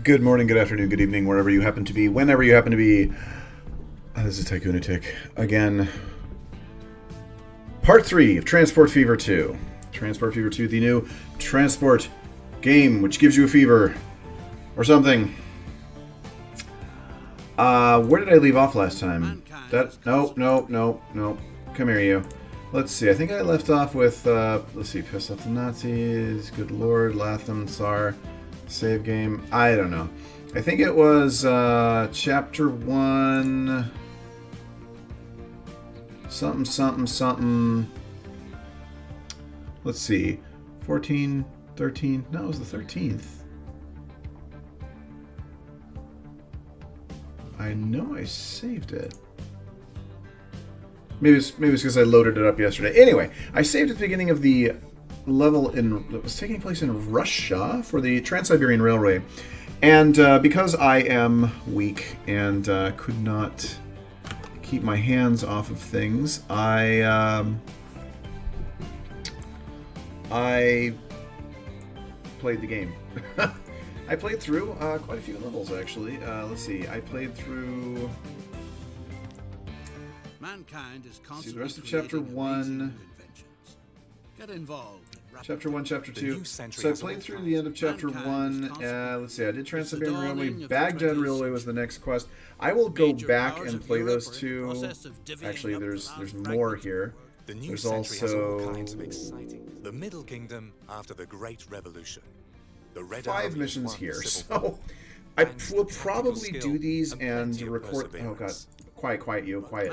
Good morning, good afternoon, good evening, wherever you happen to be, whenever you happen to be. This is Tycoonatic. Again, part 3 of Transport Fever 2. Transport Fever 2, the new transport game which gives you a fever. Or something. Where did I leave off last time? No. Come here, you. Let's see, I think I left off with, let's see, piss off the Nazis, good lord, Latham, Tsar, save game, I don't know. I think it was, chapter 1, something. Let's see, 14, 13, no, it was the 13th. I know I saved it. Maybe it's because I loaded it up yesterday. Anyway, I saved at the beginning of the level that was taking place in Russia for the Trans-Siberian Railway. And because I am weak and could not keep my hands off of things, I played the game. I played through quite a few levels, actually. Let's see. I played through... Mankind is see, the rest of Chapter 1. Get involved. Chapter 1, Chapter 2. So I played through the end of Chapter 1. Let's see. I did Trans-Siberian Railway. Baghdad Railway was the next quest. I will go back and play those two. Actually, there's more here. The new There's century has all also kinds of exciting. The Middle Kingdom after the Great Revolution. The Red 5 Army missions won here. the Civil So War. I Thanks will to tactical probably skill do these and and plenty of record. Oh god, perseverance. quiet, you, quiet.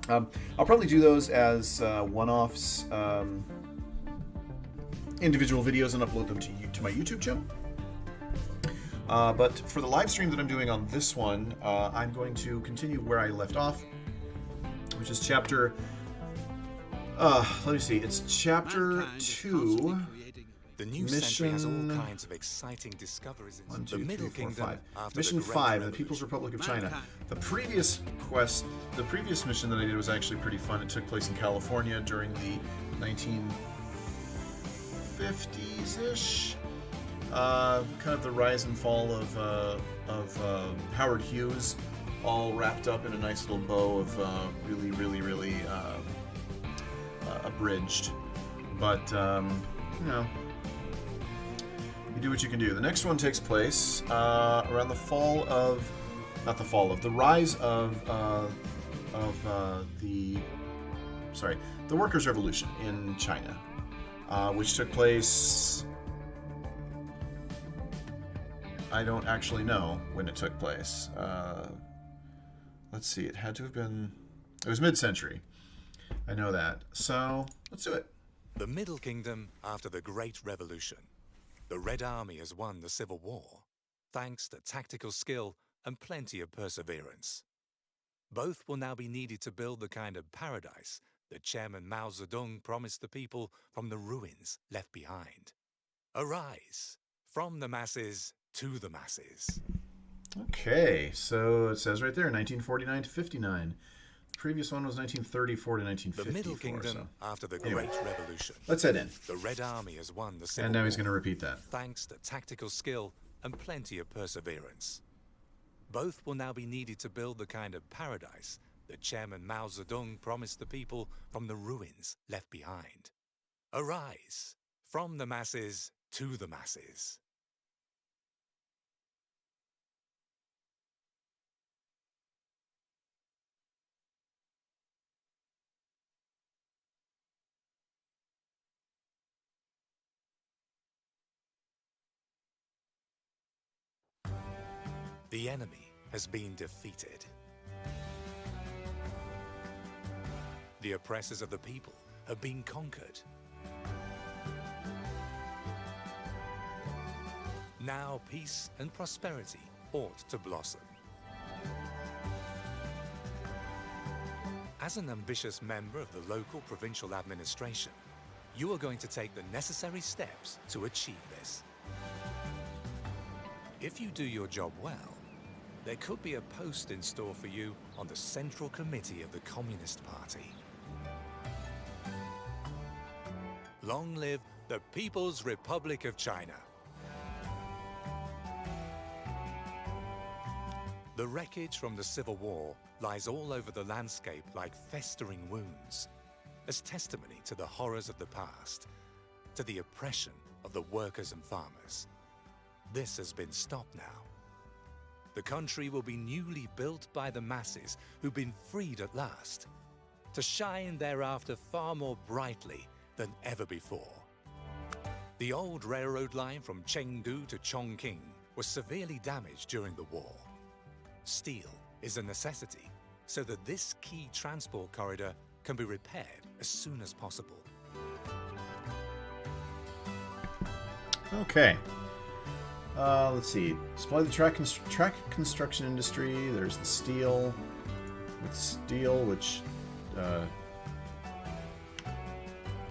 I'll probably do those as one-offs, individual videos, and upload them to my YouTube channel. But for the live stream that I'm doing on this one, I'm going to continue where I left off, which is chapter. Let me see. It's chapter 2. The new century has all kinds of exciting discoveries. One, The two, Middle three, four, Kingdom five. after Mission the Great 5, the Revolution. People's Republic of China. The previous quest, the previous mission that I did was actually pretty fun. It took place in California during the 1950s-ish. Kind of the rise and fall of Howard Hughes, all wrapped up in a nice little bow of really abridged. But, you know, you do what you can do. The next one takes place around the fall of, the rise of the Workers' Revolution in China, which took place. I don't actually know when it took place. Let's see. It had to have been. It was mid-century. I know that. So let's do it. The Middle Kingdom after the Great Revolution. The Red Army has won the Civil War, thanks to tactical skill and plenty of perseverance. Both will now be needed to build the kind of paradise that Chairman Mao Zedong promised the people from the ruins left behind. Arise, from the masses to the masses. Okay, so it says right there, 1949 to 59. The previous one was 1934 to 1954. The Middle Kingdom so. after the Anyway, Great Revolution. let's head in. The Red Army has won the Civil And now he's War, going to repeat that. thanks to tactical skill and plenty of perseverance. Both will now be needed to build the kind of paradise that Chairman Mao Zedong promised the people from the ruins left behind. Arise, from the masses to the masses. The enemy has been defeated. The oppressors of the people have been conquered. Now peace and prosperity ought to blossom. As an ambitious member of the local provincial administration, you are going to take the necessary steps to achieve this. If you do your job well, there could be a post in store for you on the Central Committee of the Communist Party. Long live the People's Republic of China. The wreckage from the Civil War lies all over the landscape like festering wounds, as testimony to the horrors of the past, to the oppression of the workers and farmers. This has been stopped now. The country will be newly built by the masses who've been freed at last, to shine thereafter far more brightly than ever before. The old railroad line from Chengdu to Chongqing was severely damaged during the war. Steel is a necessity, so that this key transport corridor can be repaired as soon as possible. Okay. Let's see. Supply the track construction industry. There's the steel. With steel, which... I'm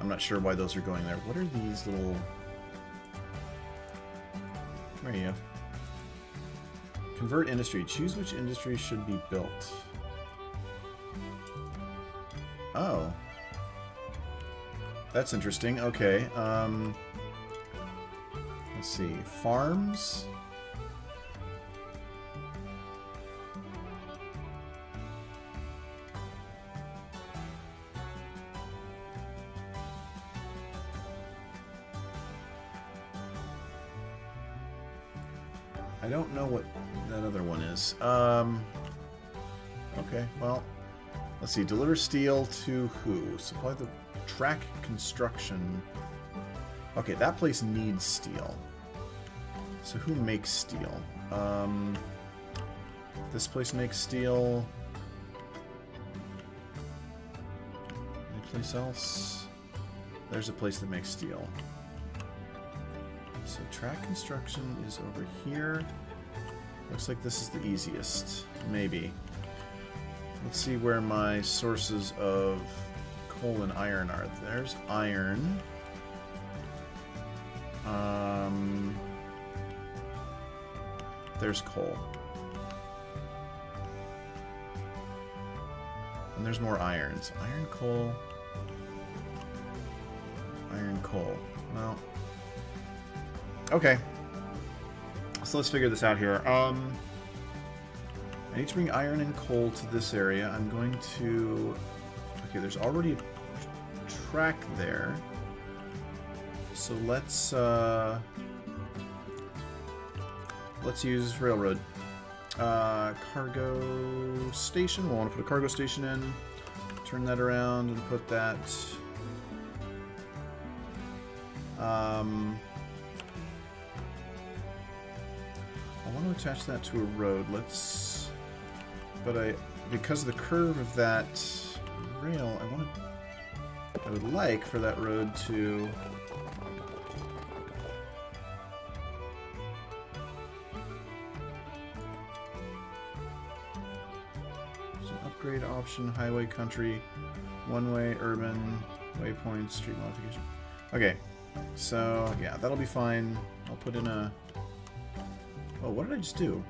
not sure why those are going there. What are these little... Where are you? Convert industry. Choose which industry should be built. Oh. That's interesting. Okay. Let's see. Farms. I don't know what that other one is. Okay, well, let's see. Deliver steel to who? Supply the track construction. Okay, that place needs steel. So who makes steel? This place makes steel. Any place else? There's a place that makes steel. So track construction is over here. Looks like this is the easiest. Maybe. Let's see where my sources of coal and iron are. There's iron. There's coal. And there's more irons. Iron, coal. Iron, coal. Well. Okay. So let's figure this out here. I need to bring iron and coal to this area. I'm going to... Okay, there's already a track there. So let's use railroad. Cargo station. We'll want to put a cargo station in. Turn that around and put that... I want to attach that to a road. Let's... But because of the curve of that rail, I would like for that road to... There's an upgrade option, highway, country, one-way, urban, waypoint, street modification. Okay, so yeah, that'll be fine. I'll put in a... Oh, what did I just do?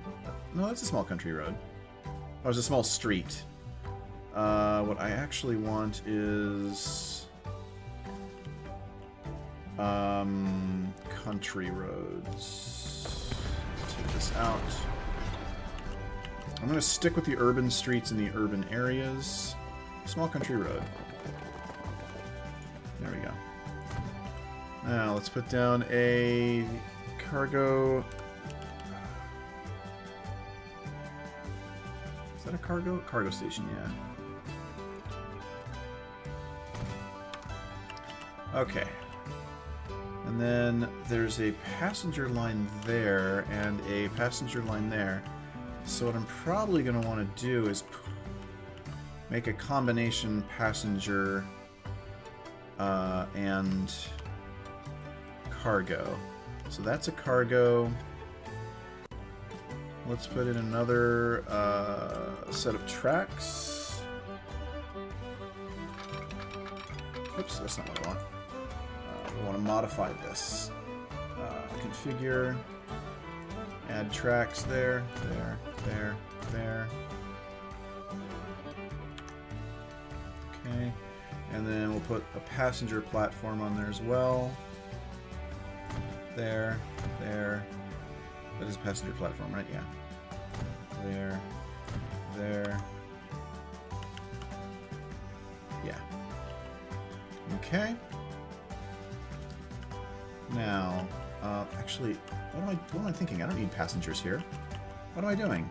No, that's a small country road. Oh, it's a small street. What I actually want is... country roads. Let's take this out. I'm going to stick with the urban streets in the urban areas. Small country road. There we go. Now, let's put down a cargo... Is that a cargo? Cargo station, yeah. Okay. And then there's a passenger line there and a passenger line there. So what I'm probably going to want to do is make a combination passenger and cargo. So that's a cargo. Let's put in another set of tracks. Oops, that's not what I want. We want to modify this. Configure. Add tracks there, there. Okay. And then we'll put a passenger platform on there as well. There. That is a passenger platform, right? Yeah. there, there. Yeah. Okay. Now, actually, what am I thinking? I don't need passengers here. What am I doing?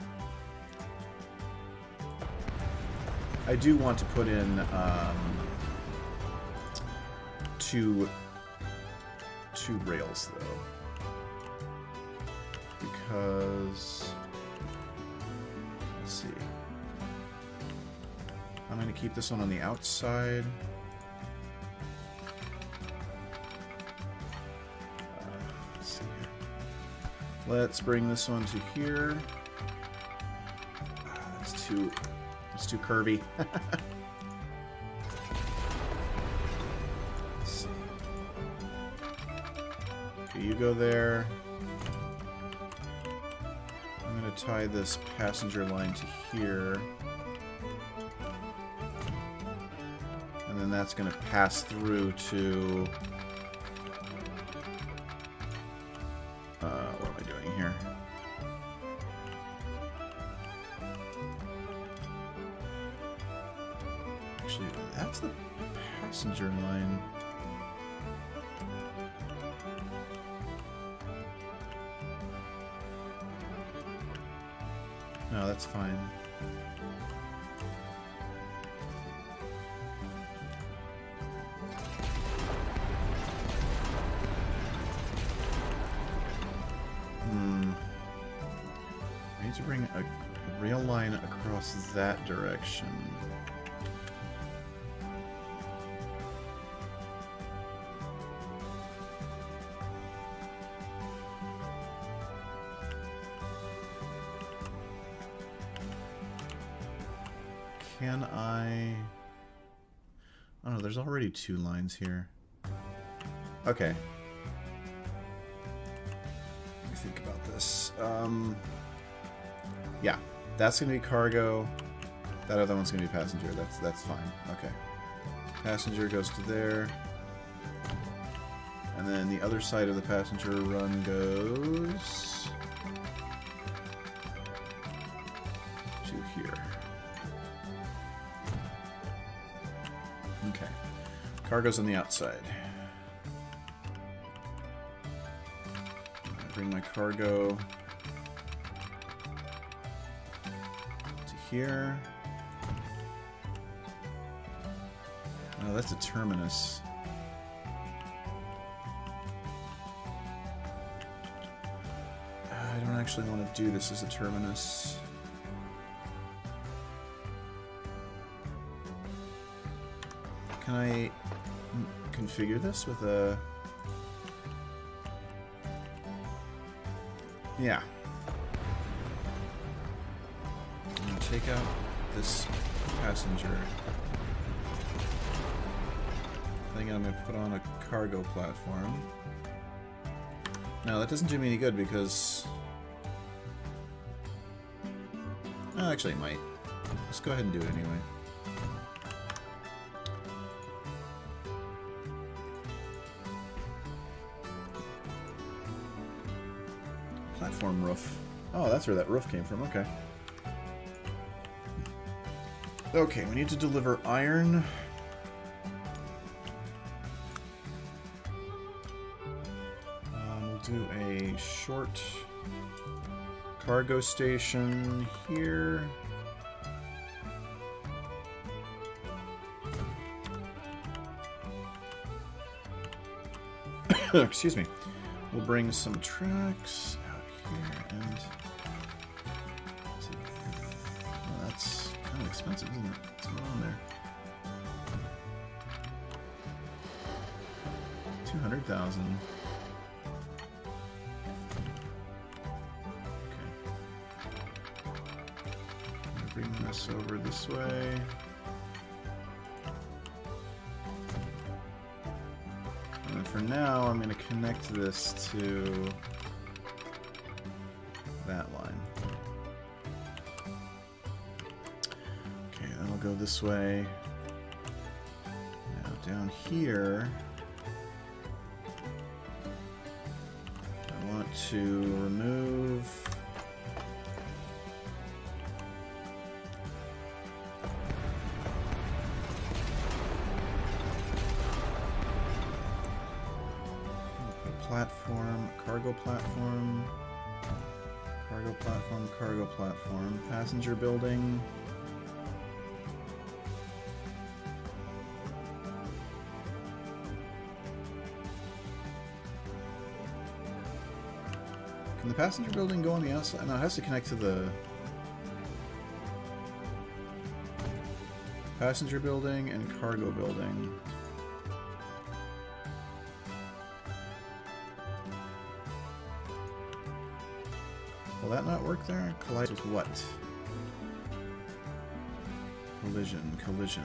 I do want to put in two rails though, because let's see. I'm going to keep this one on the outside. Let's see here. Let's bring this one to here. It's too curvy. Let's see. Okay, you go there. I'm going to tie this passenger line to here. And then that's going to pass through to... what am I doing here? Actually, that's the passenger line. No, that's fine. I need to bring a rail line across that direction. Can I... Oh no, there's already two lines here. Okay. Let me think about this. Yeah, that's going to be cargo. That other one's going to be passenger. That's fine. Okay. Passenger goes to there. And then the other side of the passenger run goes... to here. Okay. Cargo's on the outside. Bring my cargo to here. Oh, that's a terminus. I don't actually want to do this as a terminus. Can I configure this with a... Yeah. I'm going to take out this passenger thing, and I'm going to put on a cargo platform. Now, that doesn't do me any good because... Oh, actually, it might. Let's go ahead and do it anyway. Platform roof. Oh, that's where that roof came from. Okay. Okay, we need to deliver iron. We'll do a short cargo station here. Excuse me. We'll bring some tracks out here and... Well, that's kind of expensive, isn't it? What's going on there? 200,000. Okay. I'm gonna bring this over this way. And for now, I'm going to connect this to that line. Okay, then we'll go this way. Now down here, I want to remove platform, cargo platform, cargo platform, cargo platform, passenger building. Can the passenger building go on the outside? No, it has to connect to the passenger building and cargo building. Will that not work there? Collide with what? Collision, collision.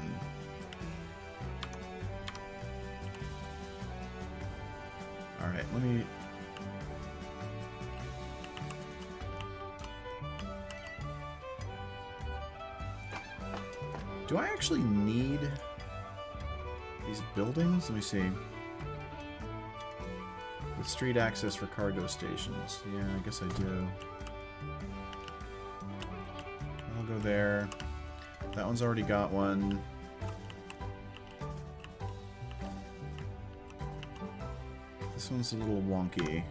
Alright, let me... Do I actually need these buildings? Let me see. With street access for cargo stations. Yeah, I guess I do. I'll go there. That one's already got one. This one's a little wonky.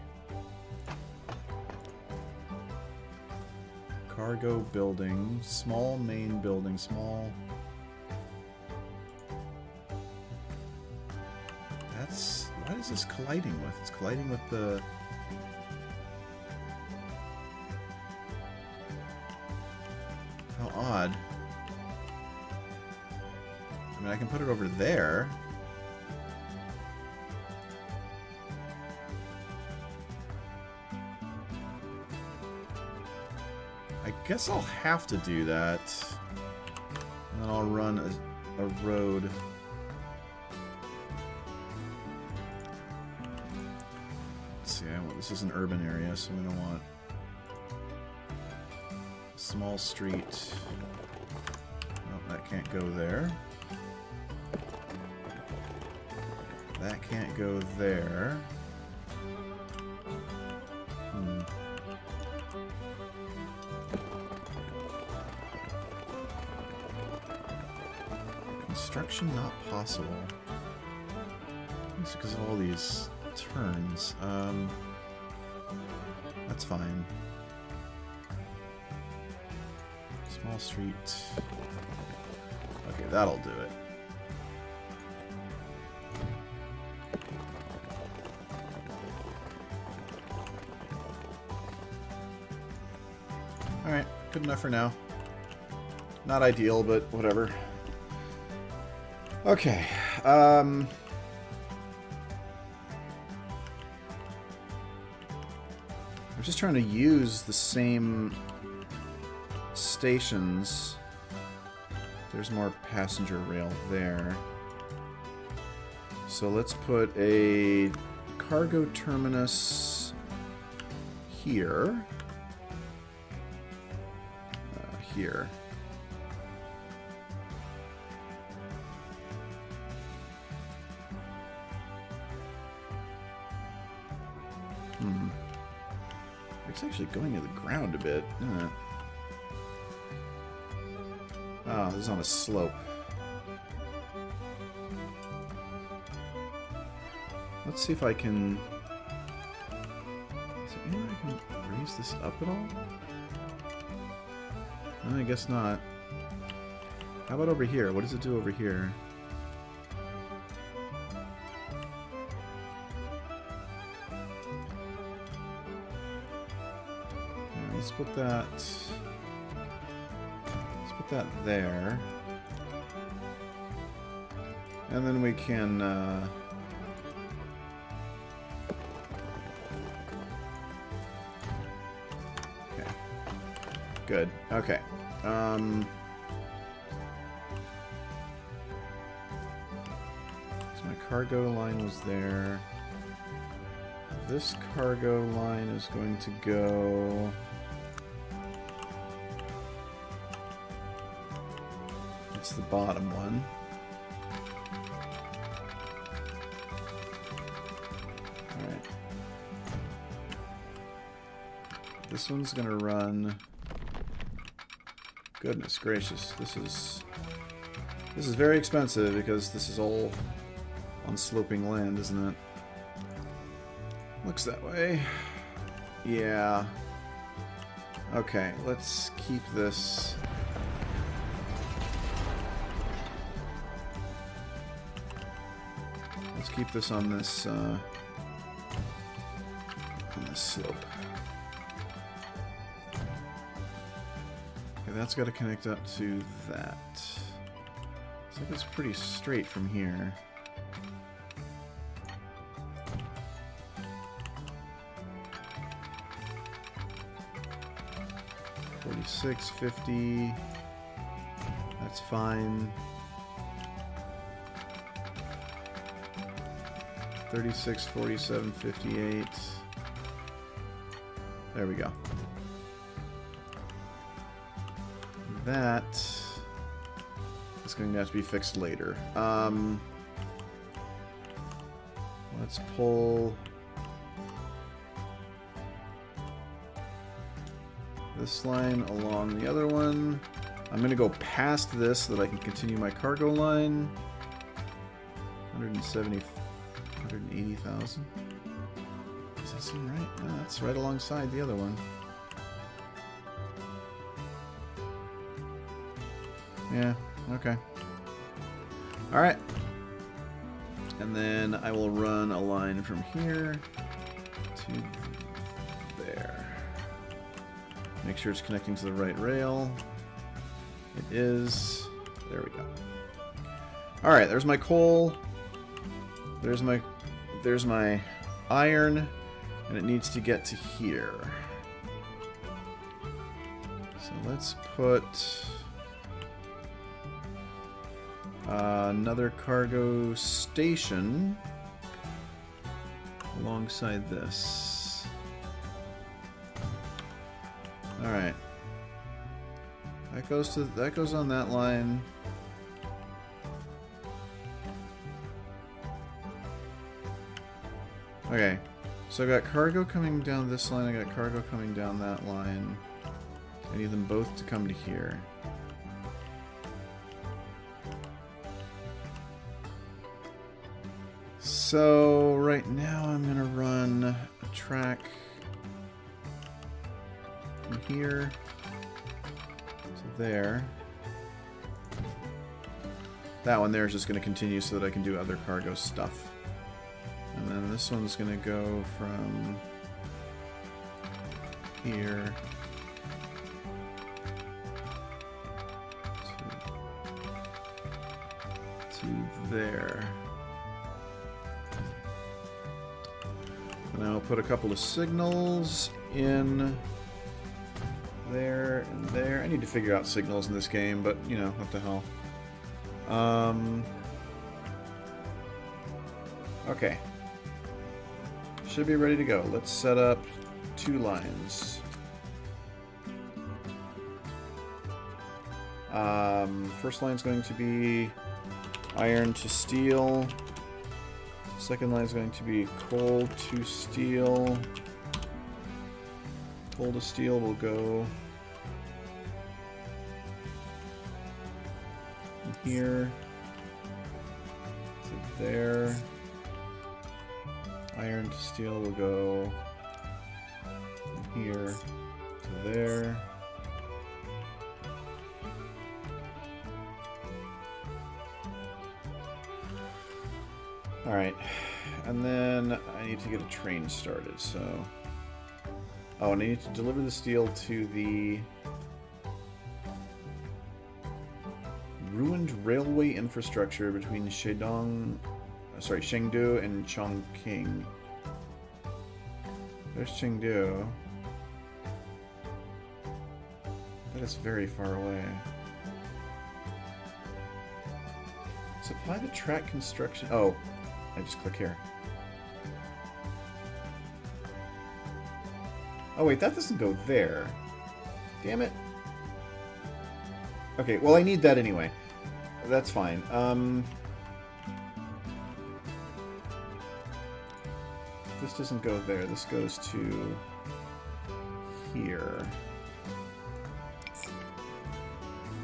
Cargo building. Small main building. Small... That's... What is this colliding with? It's colliding with the... How odd. I mean, I can put it over there. I guess I'll have to do that. And then I'll run a road. Let's see, this is an urban area, so we don't want a small street. Oh, that can't go there. That can't go there. Construction not possible. It's because of all these turns. That's fine. Small street. Okay, that'll do it. Alright, good enough for now. Not ideal, but whatever. Okay, I'm just trying to use the same stations. There's more passenger rail there. So let's put a cargo terminus here. Here. It's actually going to the ground a bit, isn't it? Oh, this is on a slope. Let's see if I can... Is there any way I can raise this up at all? No, I guess not. How about over here? What does it do over here? Let's put that... Let's put that there. And then we can... Okay. Good. Okay. So my cargo line was there. This cargo line is going to go... It's the bottom one. Alright. This one's gonna run... Goodness gracious, this is very expensive because this is all on sloping land, isn't it? Looks that way. Yeah. Okay, let's keep this. Let's keep this on this slope. Okay, that's got to connect up to that. Looks like it's pretty straight from here. $46.50. That's fine. 36, 47, 58. There we go. That is going to have to be fixed later. Let's pull this line along the other one. I'm going to go past this so that I can continue my cargo line. 180,000. Does that seem right? No, that's right alongside the other one. Yeah, okay. Alright. And then I will run a line from here to there. Make sure it's connecting to the right rail. It is. There we go. Alright, there's my coal. There's my iron, and it needs to get to here. So let's put another cargo station alongside this. All right, that goes on that line. Okay, so I got cargo coming down this line, I got cargo coming down that line. I need them both to come to here. So, right now I'm going to run a track from here to there. That one there is just going to continue so that I can do other cargo stuff. And then this one's going to go from here to there. And I'll put a couple of signals in there and there. I need to figure out signals in this game, but, you know, what the hell. Okay. Should be ready to go. Let's set up 2 lines. First line's going to be iron to steel. Second line is going to be coal to steel. Coal to steel will go from here to there. Iron to steel will go from here to there. Alright, and then I need to get a train started, so... Oh, and I need to deliver the steel to the ruined railway infrastructure between Chengdu and Chongqing. There's Chengdu. That is very far away. Supply the track construction... Oh. I just click here. Oh wait, that doesn't go there. Damn it. Okay, well I need that anyway. That's fine. This doesn't go there. This goes to here.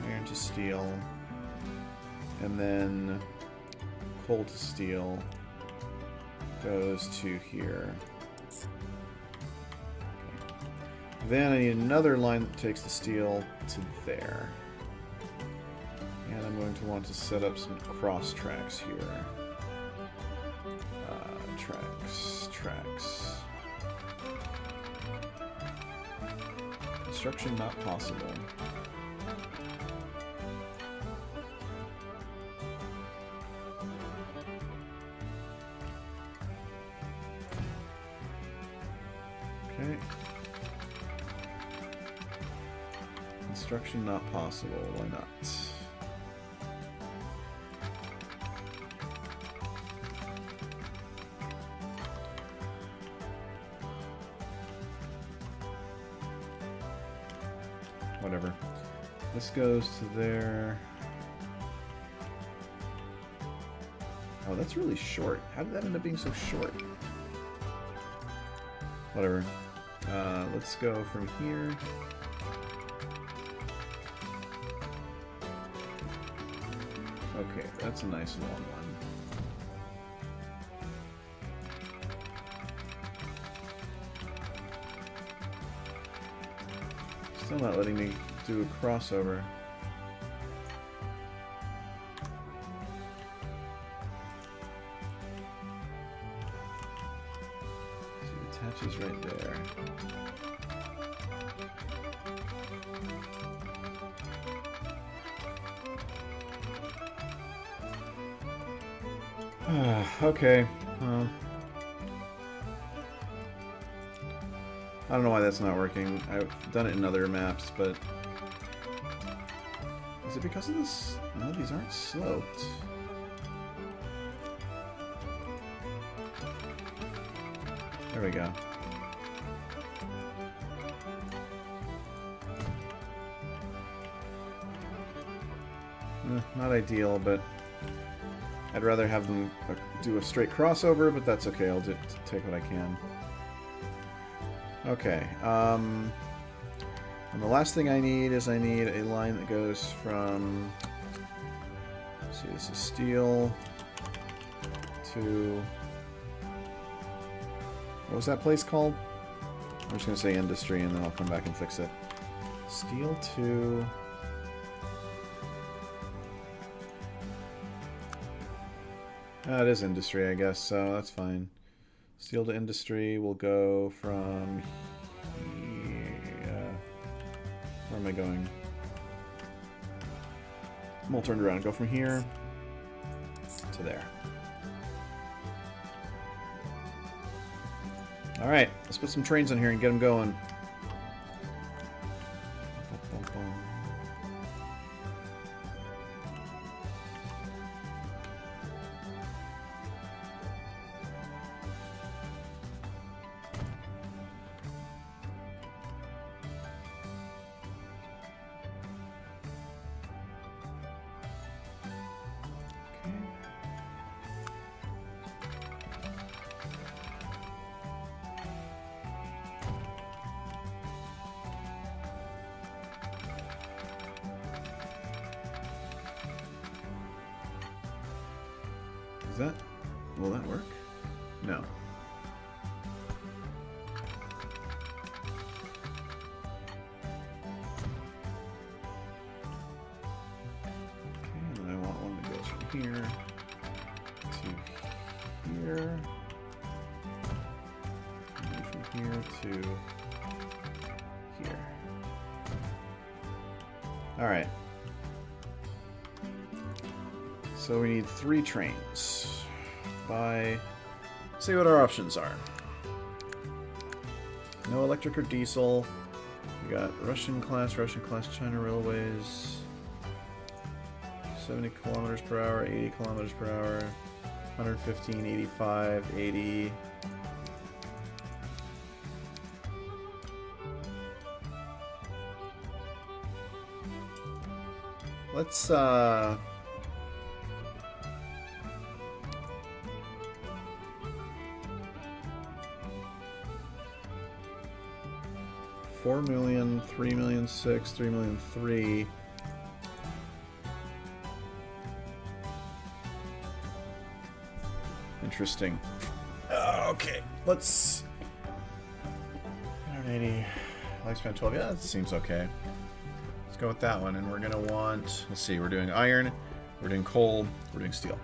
Iron to steel. And then coal to steel goes to here. Then I need another line that takes the steel to there. And I'm going to want to set up some cross tracks here. Tracks. Construction not possible. Okay. Construction not possible. Why not? Whatever. This goes to there. Oh, that's really short. How did that end up being so short? Whatever. Let's go from here. Okay, that's a nice long one. Still not letting me do a crossover. See, it attaches right there. Okay. I don't know why that's not working. I've done it in other maps, but... Is it because of this? No, these aren't sloped. There we go. Not ideal, but... I'd rather have them do a straight crossover, but that's okay. I'll take what I can. Okay. And the last thing I need is I need a line that goes from... Let's see, this is steel to... What was that place called? I'm just going to say industry, and then I'll come back and fix it. Steel to... It is industry, I guess, so that's fine. Steel to industry will go from here. Where am I going? I'm all turned around. Go from here to there. Alright, let's put some trains in here and get them going. Will that work? No. Okay, and then I want one that goes from here to here. And from here to here. Alright. So we need 3 trains. See what our options are. No electric or diesel. We got Russian class, China Railways. 70 kilometers per hour, 80 kilometers per hour, 115, 85, 80. Let's 4 million, 3 million 6, 3 million 3. Interesting. Okay, let's 80. Lifespan 12. Yeah, that seems okay. Let's go with that one. And we're going to want... Let's see. We're doing iron. We're doing coal. We're doing steel.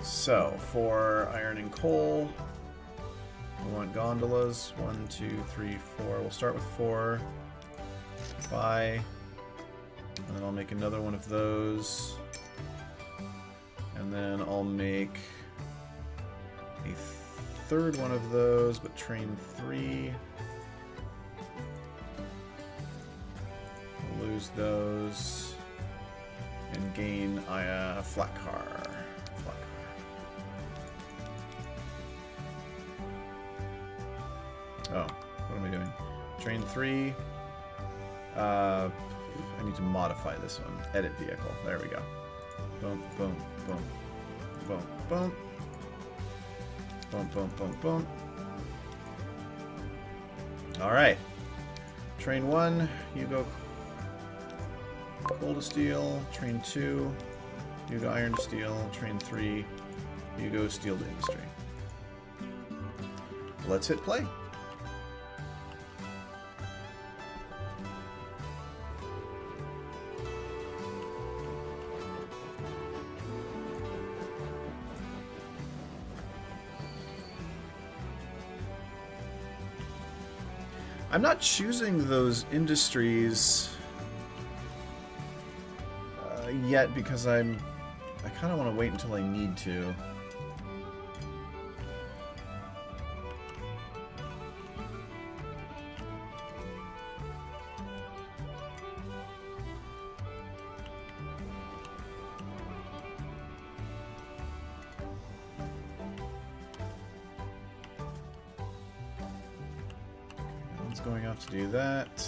So, for iron and coal, we want gondolas. 1, 2, 3, 4. We'll start with 4. Buy. And then I'll make another one of those. And then I'll make a third one of those, but train 3. I'll lose those. And gain a flat car. Oh, what am I doing? Train 3. I need to modify this one. Edit vehicle. There we go. Boom, boom, boom. Boom, boom. Boom, boom, boom, boom. Alright. Train 1, you go coal to steel. Train 2, you go iron to steel. Train 3, you go steel to industry. Let's hit play. I'm not choosing those industries yet because I kind of want to wait until I need to. Going off to do that.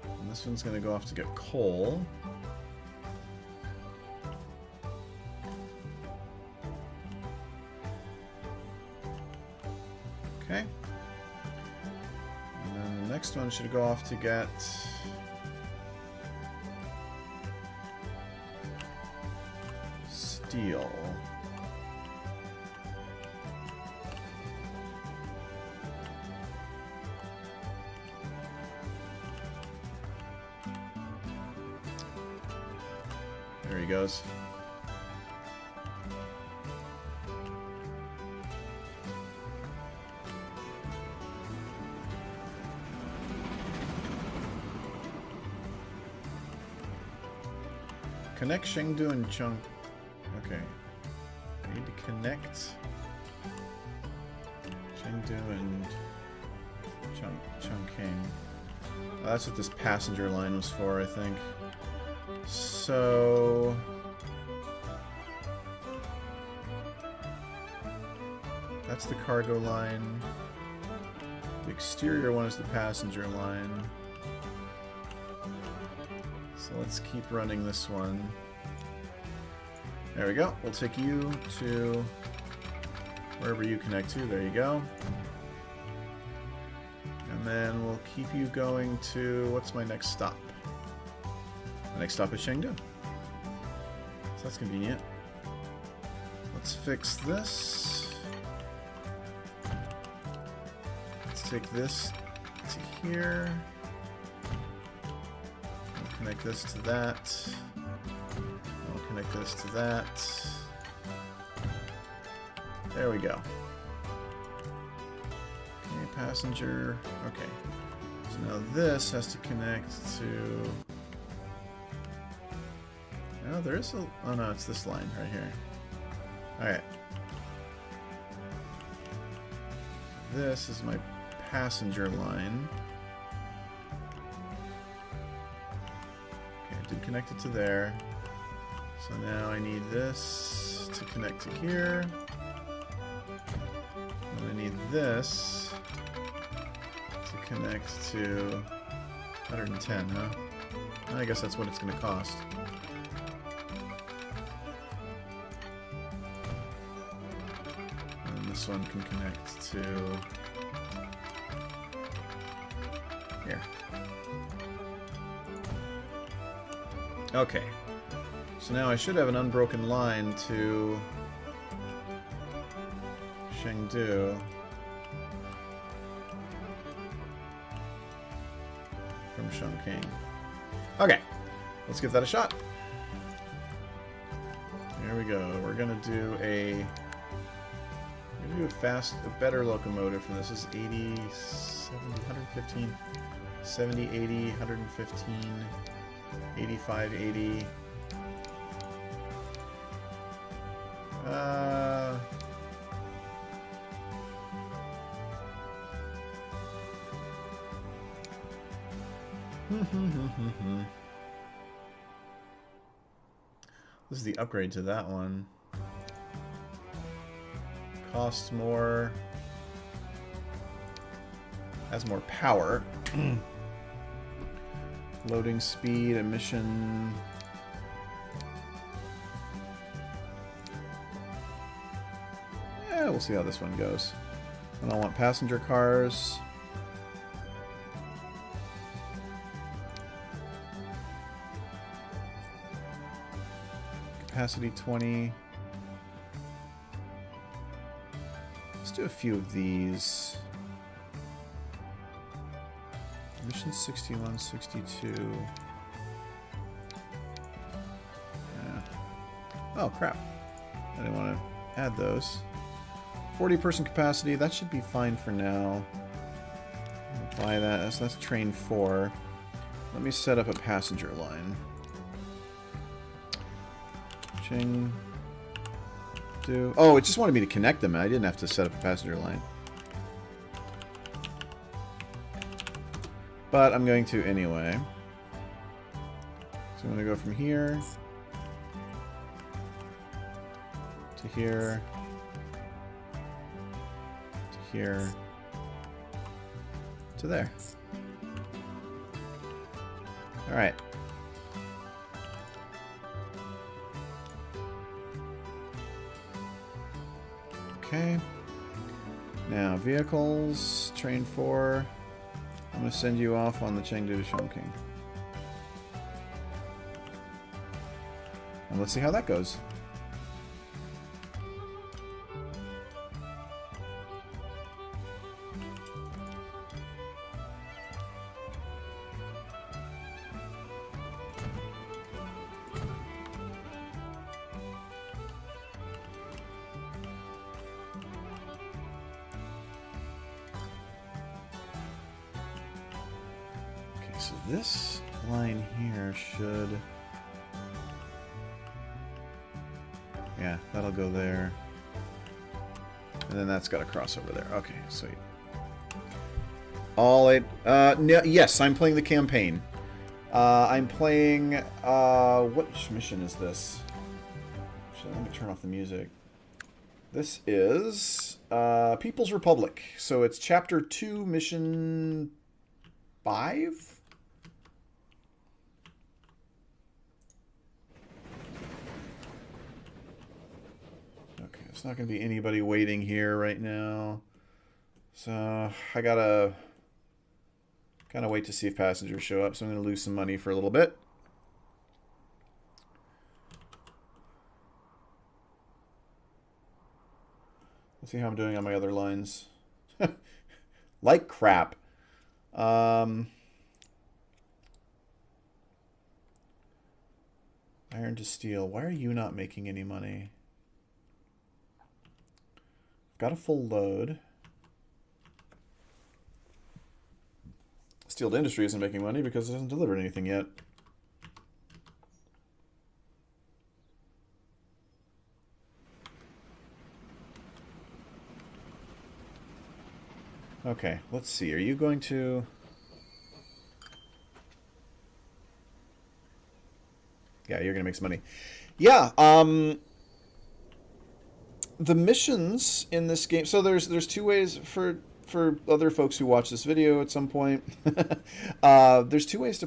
And this one's going to go off to get coal. Okay. And then the next one should go off to get steel. There he goes. Connect Chengdu and Chung. Okay. I need to connect Chengdu and Chongqing. Oh, that's what this passenger line was for, I think. So that's the cargo line. The exterior one is the passenger line. So let's keep running this one. There we go. We'll take you to wherever you connect to. There you go. And then we'll keep you going to... What's my next stop? The next stop is Chengdu. So that's convenient. Let's fix this. Let's take this to here. We'll connect this to that. We'll connect this to that. There we go. Okay, passenger. Okay. So now this has to connect to... Oh, there is a... Oh no, it's this line right here. Alright. This is my passenger line. Okay, I did connect it to there. So now I need this to connect to here. And I need this to connect to 110, huh? I guess that's what it's going to cost. This one can connect to here. Okay. So now I should have an unbroken line to Chengdu. from Chongqing. Okay, let's give that a shot. Here we go. We're gonna do a better locomotive from this. This is 80, 70, 115, 70, 80, 115, 85, 80. This is the upgrade to that one. Costs more. Has more power. Loading speed, emission. Yeah, we'll see how this one goes. And I want passenger cars. Capacity 20. Let's do a few of these. Mission 61, 62. Yeah. Oh, crap. I didn't want to add those. 40-person capacity. That should be fine for now. Buy that. So that's train 4. Let me set up a passenger line. Ching. Do. Oh, it just wanted me to connect them. I didn't have to set up a passenger line. But I'm going to anyway. So I'm going to go from here to here to here to there. All right. Okay. Now vehicles, train 4. I'm going to send you off on the Chengdu to Chongqing. And let's see how that goes. So this line here should... Yeah, that'll go there. And then that's got to cross over there. Okay, sweet. All eight... no, yes, I'm playing the campaign. I'm playing... what mission is this? Actually, let me turn off the music. This is... People's Republic. So it's Chapter 2, Mission 5? It's not going to be anybody waiting here right now. So I got to kind of wait to see if passengers show up. So I'm going to lose some money for a little bit. Let's see how I'm doing on my other lines. Like crap. Iron to steel. Why are you not making any money? Got a full load. Steel to Industry isn't making money because it hasn't delivered anything yet. Okay, let's see. Are you going to... Yeah, you're going to make some money. Yeah, the missions in this game, so there's two ways for other folks who watch this video at some point. There's two ways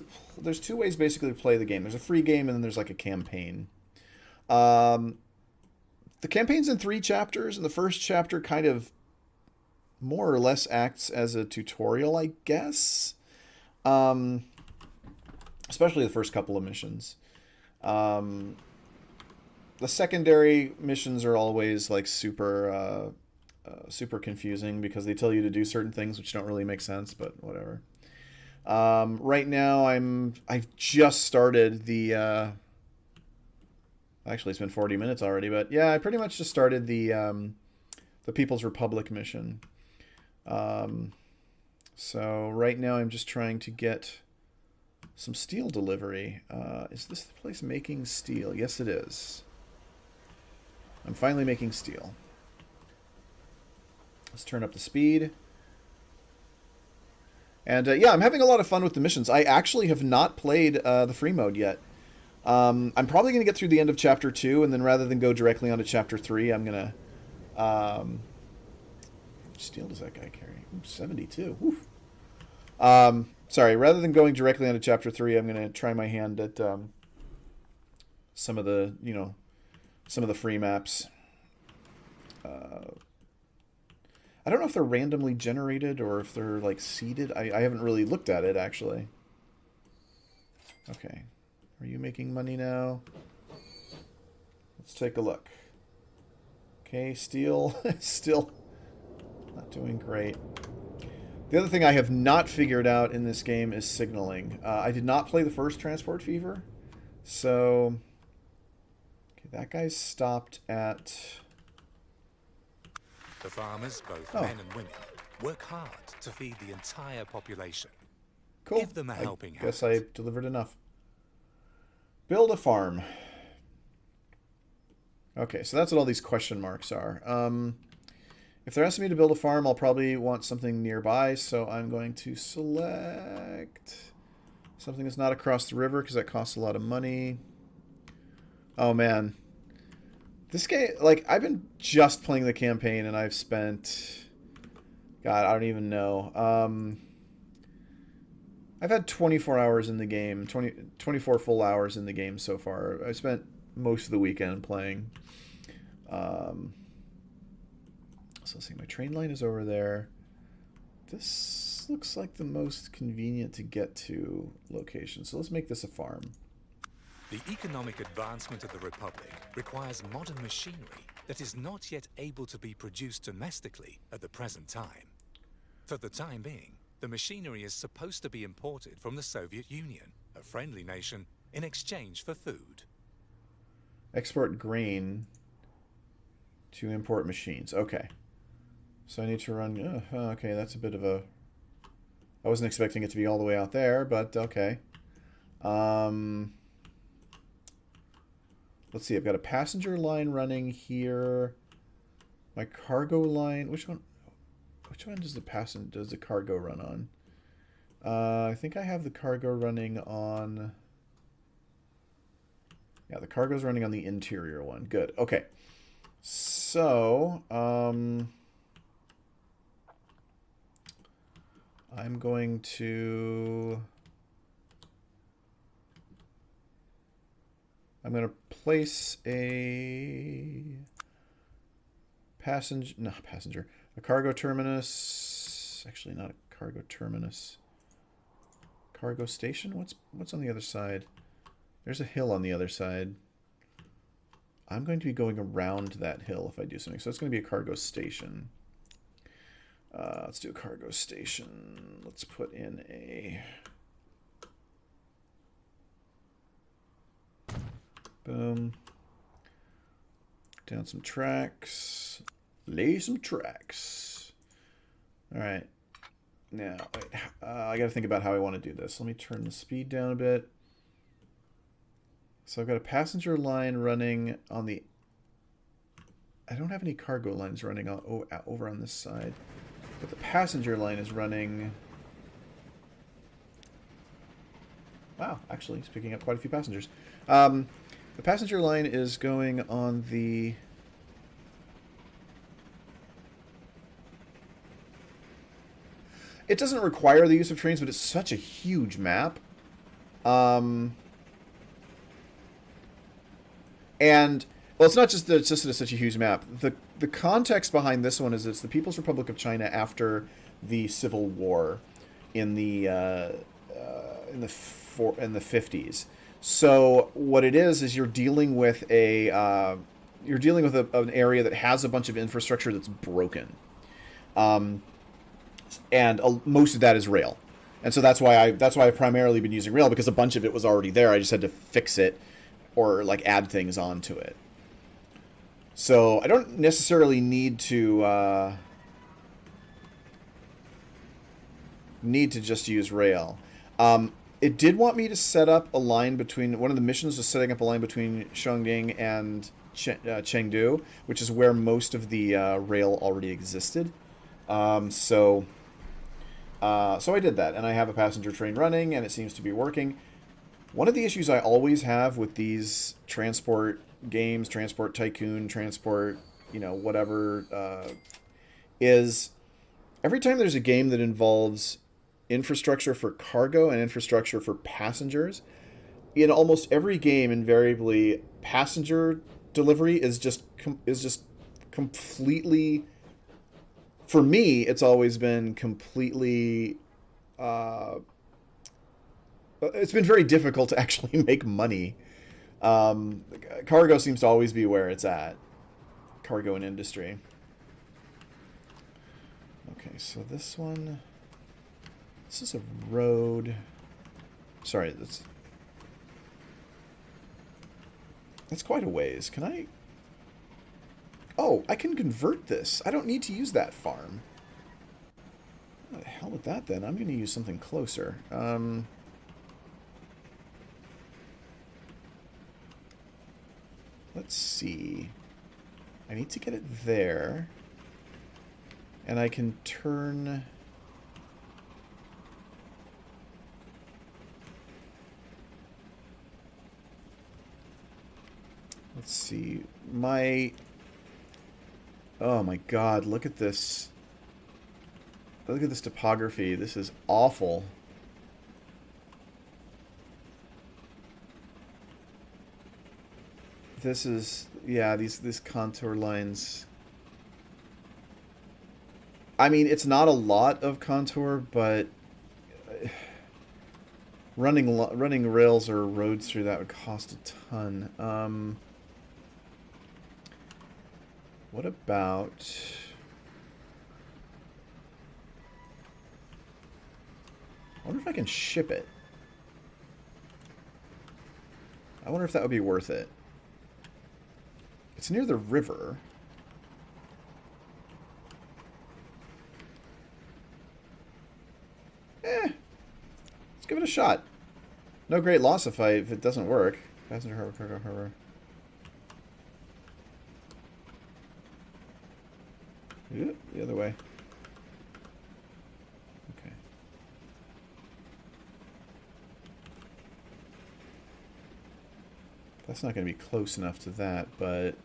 basically to play the game. There's a free game and then there's like a campaign. The campaign's in 3 chapters, and the first chapter kind of more or less acts as a tutorial, I guess. Especially the first couple of missions. The secondary missions are always like super confusing because they tell you to do certain things which don't really make sense, but whatever. Right now, I've just started the. Actually, it's been 40 minutes already, but yeah, I pretty much just started the People's Republic mission. So right now, I'm just trying to get some steel delivery. Is this the place making steel? Yes, it is. I'm finally making steel. Let's turn up the speed. And yeah, I'm having a lot of fun with the missions. I actually have not played the free mode yet. I'm probably going to get through the end of Chapter 2, and then rather than go directly onto Chapter 3, I'm going to... How much steel does that guy carry? Ooh, 72. Woof. Sorry, rather than going directly onto Chapter 3, I'm going to try my hand at some of the, some of the free maps. I don't know if they're randomly generated or if they're, like, seeded. I haven't really looked at it, actually. Okay. Are you making money now? Let's take a look. Okay, steel. Still not doing great. The other thing I have not figured out in this game is signaling. I did not play the first Transport Fever. So... Okay, that guy's stopped at... The farmers, both men and women, work hard to feed the entire population. Cool. Give them a helping hand. Guess I delivered enough. Build a farm. Okay, so that's what all these question marks are. If they're asking me to build a farm, I'll probably want something nearby, so I'm going to select something that's not across the river, because that costs a lot of money. Oh, man. This game, like, I've been just playing the campaign, and I've spent... God, I don't even know. I've had 24 hours in the game, 24 full hours in the game so far. I spent most of the weekend playing. So let's see, my train line is over there. This looks like the most convenient to get to location. So let's make this a farm. The economic advancement of the Republic requires modern machinery that is not yet able to be produced domestically at the present time. For the time being, the machinery is supposed to be imported from the Soviet Union, a friendly nation, in exchange for food. Export grain to import machines. Okay. So I need to run... okay, that's a bit of a... I wasn't expecting it to be all the way out there, but okay. Let's see, I've got a passenger line running here. My cargo line... Which one does the cargo run on? I think I have the cargo running on... Yeah, the cargo's running on the interior one. Good. Okay. So, I'm going to place a a cargo terminus. Actually, not a cargo terminus. Cargo station? What's on the other side? There's a hill on the other side. I'm going to be going around that hill if I do something. So it's going to be a cargo station. Let's do a cargo station. Let's put in a... Boom. Down some tracks. Lay some tracks. All right. Now, wait, I got to think about how I want to do this. Let me turn the speed down a bit. So I've got a passenger line running on the... I don't have any cargo lines running on, over on this side. But the passenger line is running... Wow, actually, it's picking up quite a few passengers. The passenger line is going on the... It doesn't require the use of trains, but it's such a huge map. And, well, it's not just that it's such a huge map. The context behind this one is it's the People's Republic of China after the Civil War in the 50s. So what it is you're dealing with an area that has a bunch of infrastructure that's broken, and most of that is rail. And so that's why I've primarily been using rail, because a bunch of it was already there. I just had to fix it or like add things onto it. So I don't necessarily need to just use rail. It did want me to set up a line between, one of the missions was setting up a line between Shuangding and Chengdu, which is where most of the rail already existed. So I did that, and I have a passenger train running, and it seems to be working. One of the issues I always have with these transport games, Transport Tycoon, Transport, whatever, is every time there's a game that involves infrastructure for cargo and infrastructure for passengers, in almost every game, invariably, passenger delivery is just completely, for me, it's always been completely, it's been very difficult to actually make money. Cargo seems to always be where it's at. Cargo and industry. Okay, so this is a road. Sorry, that's quite a ways. Can I? Oh, I can convert this. I don't need to use that farm. What the hell with that then? I'm going to use something closer. Let's see. I need to get it there. And I can turn... Let's see. Oh my god, look at this. Look at this topography. This is awful. This is, yeah, these contour lines. I mean, it's not a lot of contour, but running rails or roads through that would cost a ton. What about... I wonder if I can ship it. I wonder if that would be worth it. It's near the river. Let's give it a shot. No great loss if it doesn't work. Passenger harbor, cargo harbor. Yeah, the other way. Okay. That's not going to be close enough to that, but...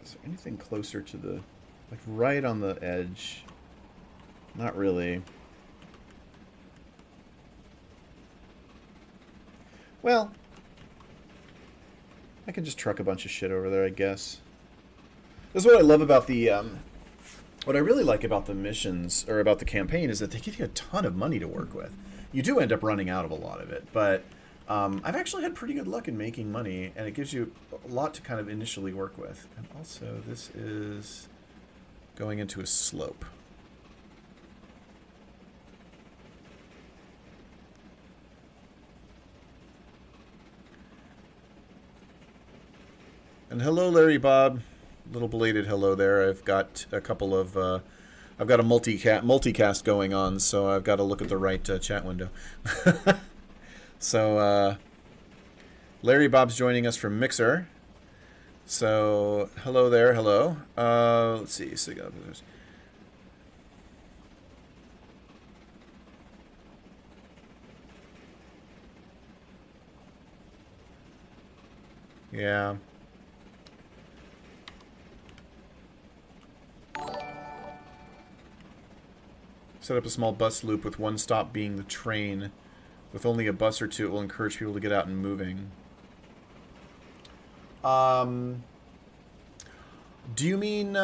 is there anything closer to the... like, right on the edge? Not really. Well... I can just truck a bunch of shit over there, I guess. This is what I love about the... what I really like about the missions, or about the campaign, is that they give you a ton of money to work with. You do end up running out of a lot of it, but... I've actually had pretty good luck in making money, and it gives you a lot to kind of initially work with. And also, this is going into a slope. And hello, Larry Bob. Little belated hello there. I've got a couple of... I've got a multicast going on, so I've got to look at the right chat window. So, Larry Bob's joining us from Mixer. So, hello there, hello. Let's see. So yeah. Set up a small bus loop with one stop being the train. With only a bus or two, it will encourage people to get out and moving. Do you mean,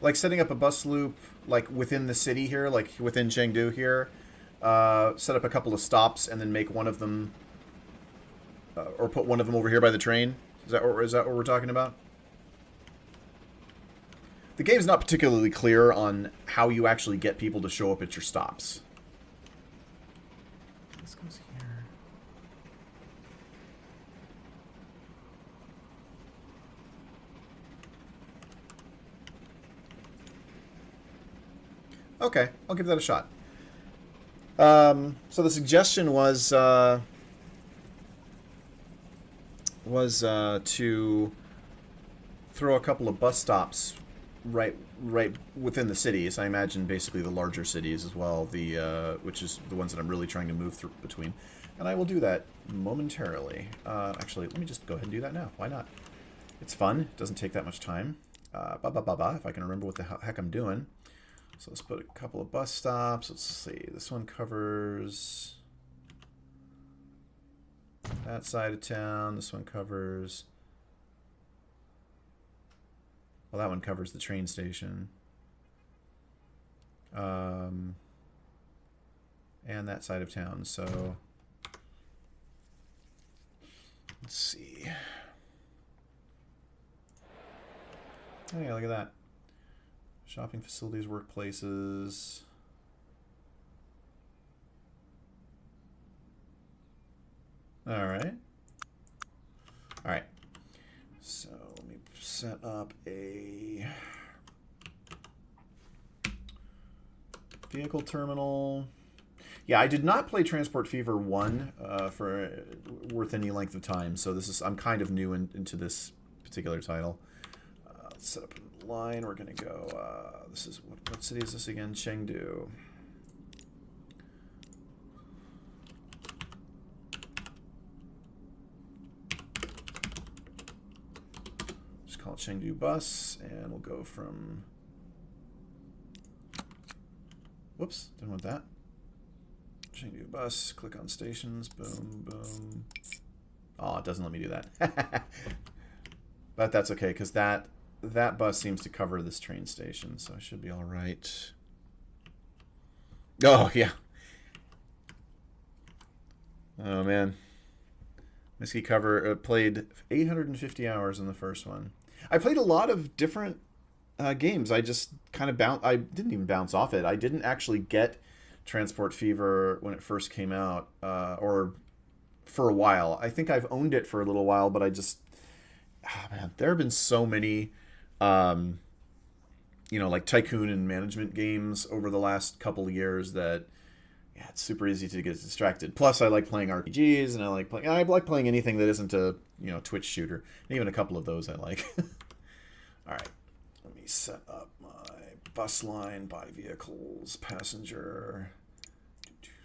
like setting up a bus loop, like within the city here, like within Chengdu here? Set up a couple of stops and then make one of them, or put one of them over here by the train? Is that what we're talking about? The game's not particularly clear on how you actually get people to show up at your stops. This goes here. Okay, I'll give that a shot. So the suggestion was to throw a couple of bus stops right within the cities. I imagine basically the larger cities as well, the which is the ones that I'm really trying to move through between. And I will do that momentarily. Actually, let me just go ahead and do that now. Why not? It's fun. It doesn't take that much time. If I can remember what the heck I'm doing. So let's put a couple of bus stops. Let's see. This one covers that side of town. This one covers... Well, that one covers the train station. And that side of town. So let's see. Oh yeah, look at that. Shopping facilities, workplaces. Alright. Alright. So let me set up a vehicle terminal. Yeah, I did not play Transport Fever 1 for worth any length of time, so I'm kind of new into this particular title. Let's set up a line. We're going to go, this is, what city is this again? Chengdu. Just call it Chengdu Bus, and we'll go from, whoops, didn't want that. Chengdu Bus, click on stations, boom, boom. Oh, it doesn't let me do that. But that's okay, because that bus seems to cover this train station, so I should be all right. Oh, yeah. Oh, man. Misky cover played 850 hours in the first one. I played a lot of different games. I just kind of I didn't even bounce off it. I didn't actually get Transport Fever when it first came out, or for a while. I think I've owned it for a little while, but I just... Oh, man, there have been so many... you know, like tycoon and management games over the last couple of years that, yeah, it's super easy to get distracted. Plus, I like playing RPGs, and I like playing anything that isn't a, you know, Twitch shooter. And even a couple of those I like. All right, let me set up my bus line by vehicles, passenger.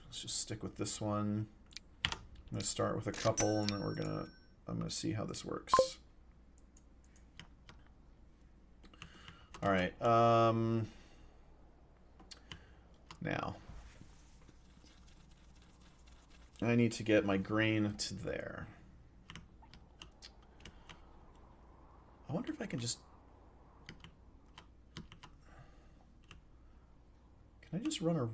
Let's just stick with this one. I'm gonna start with a couple, and then I'm gonna see how this works. All right. Now, I need to get my grain to there. I wonder if I can just... Can I just run a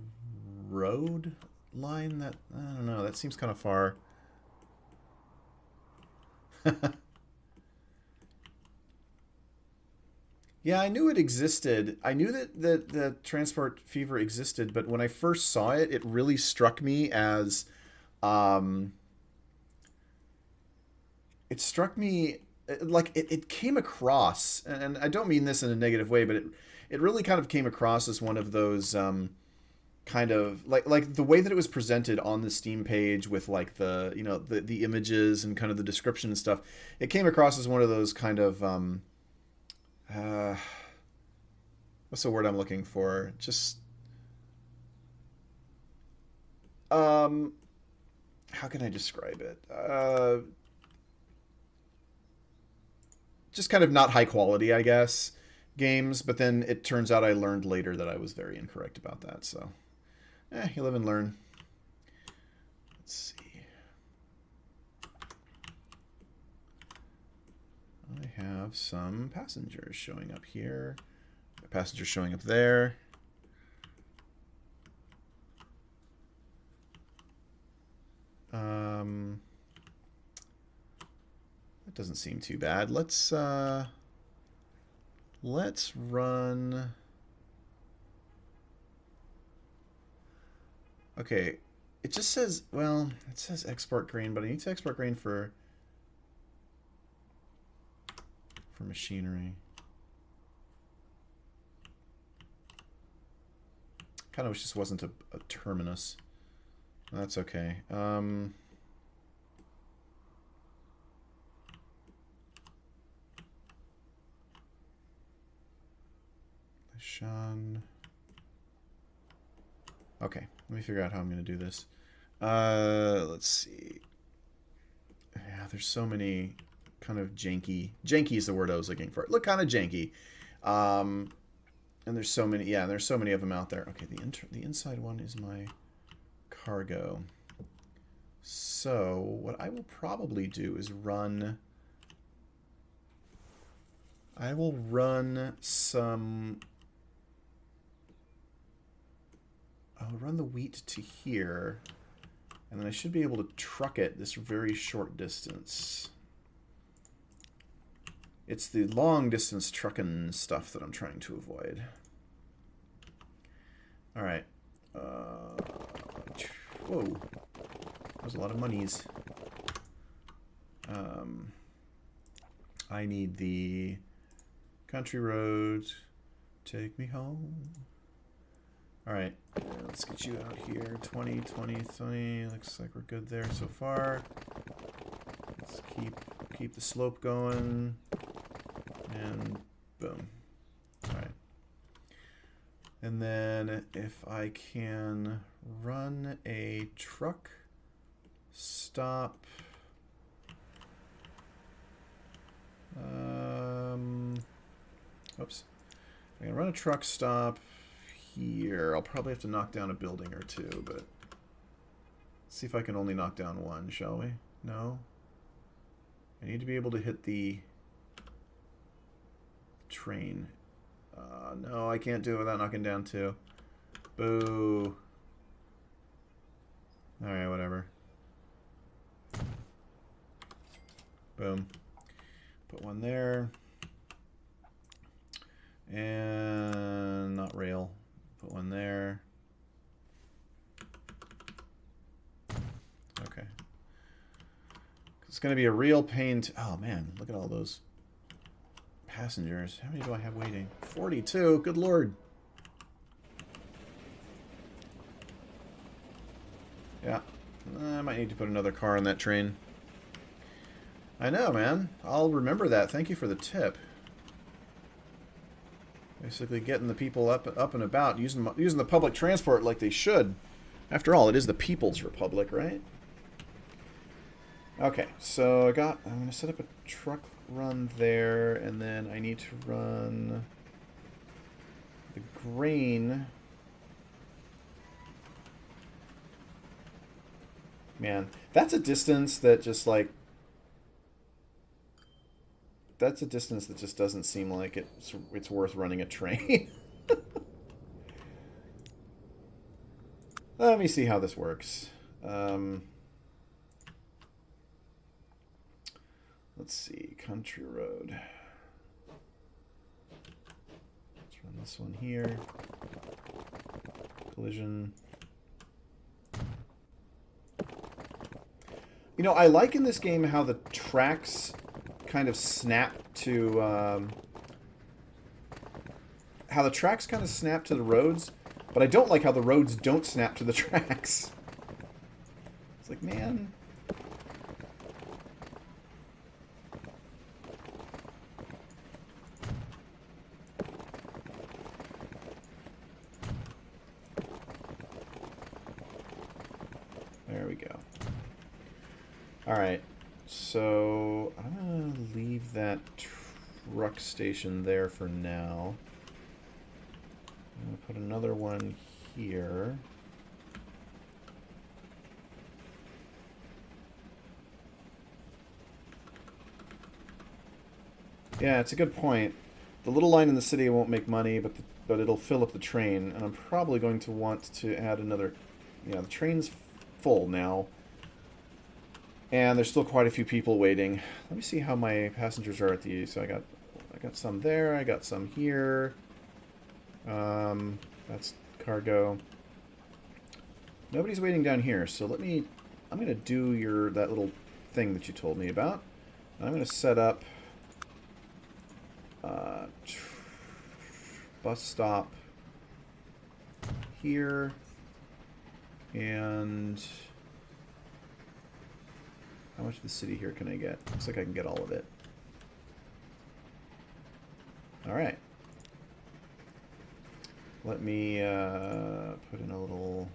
road line that... I don't know. That seems kind of far. Yeah, I knew it existed. I knew that the Transport Fever existed, but when I first saw it, it really struck me as, it struck me like it came across, and I don't mean this in a negative way, but it really kind of came across as one of those kind of like the way that it was presented on the Steam page with like the, you know, the images and kind of the description and stuff. It came across as one of those kind of what's the word I'm looking for? Just how can I describe it? Just kind of not high quality, I guess, games. But then it turns out I learned later that I was very incorrect about that. So, you live and learn. Let's see. I have some passengers showing up here. Passengers showing up there. That doesn't seem too bad. Let's Let's run... Okay, it just says, well, it says export grain, but I need to export grain for machinery. Kind of wish this wasn't a terminus. That's okay. Sean. Okay, let me figure out how I'm going to do this. Let's see. Yeah, there's so many kind of janky. Janky is the word I was looking for. Look, kind of janky. And there's so many. Yeah, there's so many of them out there. Okay, the inside one is my cargo. So what I will probably do is run. I will run some. I'll run the wheat to here, and then I should be able to truck it this very short distance. It's the long distance trucking stuff that I'm trying to avoid. All right. Whoa. That was a lot of monies. I need the country roads. Take me home. All right, let's get you out here. 20, 20, 20. Looks like we're good there so far. Let's keep the slope going. And boom. All right. And then if I can run a truck stop. Oops. I can run a truck stop here. I'll probably have to knock down a building or two, but let's see if I can only knock down one, shall we? No? I need to be able to hit the train. No, I can't do it without knocking down two. Boo. Alright, whatever. Boom. Put one there. And not rail. Put one there. Okay. It's going to be a real pain to... Oh, man. Look at all those passengers. How many do I have waiting? 42. Good lord. Yeah. I might need to put another car on that train. I know, man. I'll remember that. Thank you for the tip. Basically getting the people up and about, using the public transport like they should. After all, it is the People's Republic, right? Okay, so I'm going to set up a truck run there, and then I need to run the grain. Man, that's a distance that just like... That's a distance that just doesn't seem like it's worth running a train. Let me see how this works. Let's see, country road. Let's run this one here. Collision. You know, I like in this game how the tracks kind of snap to the roads, but I don't like how the roads don't snap to the tracks. It's like, man. There we go. All right. So I'm going to leave that truck station there for now. I'm going to put another one here. Yeah, it's a good point. The little line in the city won't make money, but it'll fill up the train, and I'm probably going to want to add another... Yeah, the train's full now. And there's still quite a few people waiting. Let me see how my passengers are at the... So I I got some there. I got some here. That's cargo. Nobody's waiting down here, so let me... I'm going to do that little thing that you told me about. I'm going to set up bus stop here, and how much of the city here can I get? Looks like I can get all of it. Alright. Let me put in a little...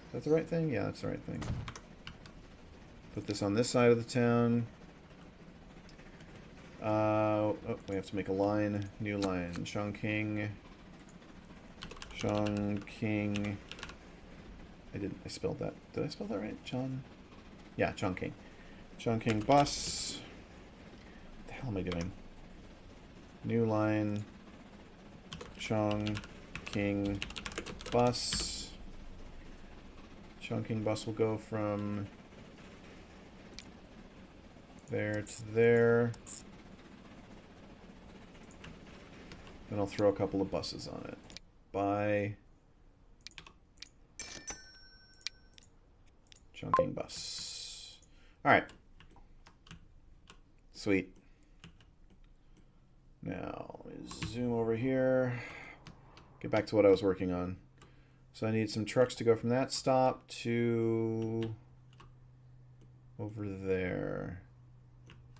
Is that the right thing? Yeah, that's the right thing. Put this on this side of the town. Oh, we have to make a line. New line. Chongqing. Chongqing. I spelled that. Did I spell that right? Yeah, Chongqing. Chongqing bus. What the hell am I doing? New line. Chongqing bus. Chongqing bus will go from there to there. Then I'll throw a couple of buses on it. By Chongqing bus. Alright. Sweet. Now, let me zoom over here. Get back to what I was working on. So I need some trucks to go from that stop to over there.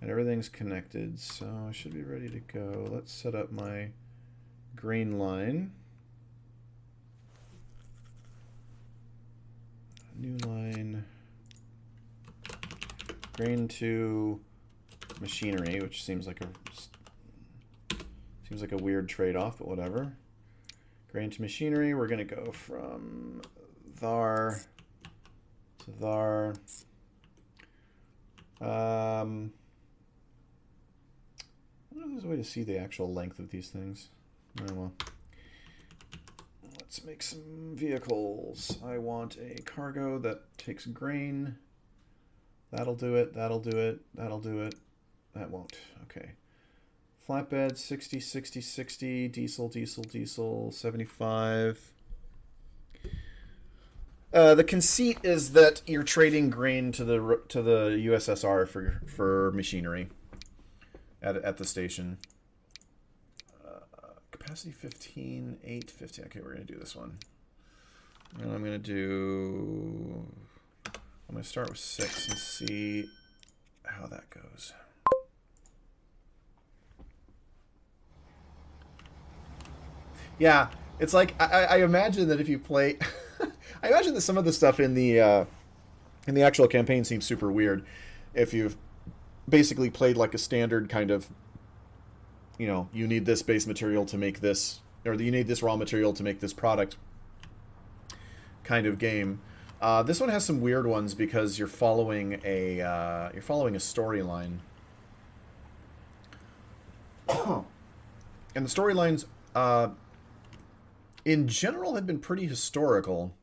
And everything's connected, so I should be ready to go. Let's set up my grain line. New line. Grain to machinery, which seems like a weird trade-off, but whatever. Grain to machinery, we're going to go from Thar to Thar. I don't know if there's a way to see the actual length of these things. Oh, well. Let's make some vehicles. I want a cargo that takes grain. That'll do it, that'll do it, that'll do it. That won't. Okay. Flatbed, 60, 60, 60, diesel, diesel, diesel, 75. The conceit is that you're trading grain to the USSR for machinery at the station. Capacity 15, 8, 15. Okay, we're going to do this one. And I'm going to start with 6 and see how that goes. Yeah, it's like I imagine that if you play, I imagine that some of the stuff in the actual campaign seems super weird. If you've basically played like a standard kind of, you need this base material to make this, or you need this raw material to make this product kind of game. This one has some weird ones because you're following a storyline, and the storylines, in general, have been pretty historical,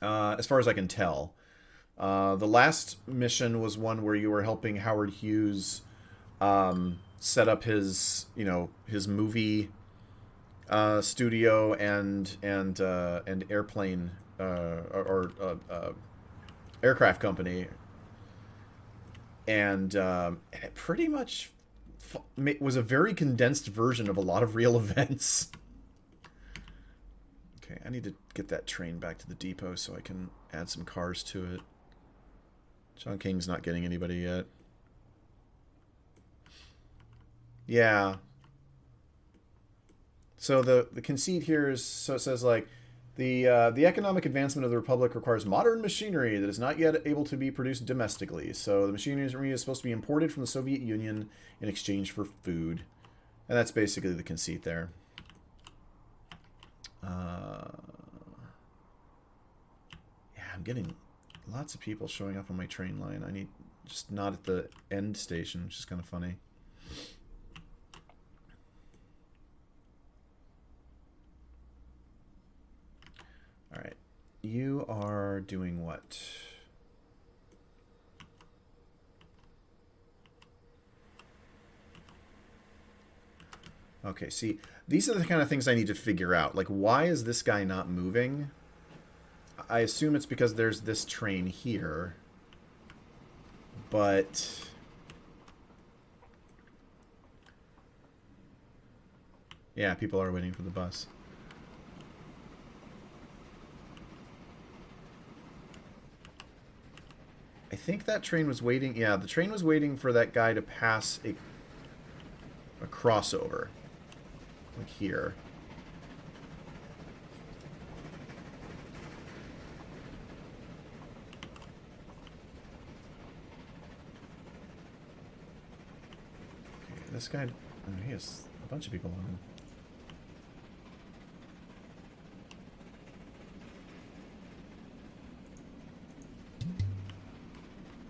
as far as I can tell. The last mission was one where you were helping Howard Hughes set up his movie studio and airplane or aircraft company, and it pretty much was a very condensed version of a lot of real events. Okay, I need to get that train back to the depot so I can add some cars to it. Chongqing's not getting anybody yet. Yeah. So the conceit here is, so it says like, the economic advancement of the Republic requires modern machinery that is not yet able to be produced domestically. So the machinery is supposed to be imported from the Soviet Union in exchange for food. And that's basically the conceit there. Yeah, I'm getting lots of people showing up on my train line. I need, just not at the end station, which is kind of funny. All right, you are doing what? Okay, see, these are the kind of things I need to figure out. Like, why is this guy not moving? I assume it's because there's this train here. But... yeah, people are waiting for the bus. I think that train was waiting... yeah, the train was waiting for that guy to pass a crossover. Like here. Okay, this guy... oh, he has a bunch of people on him.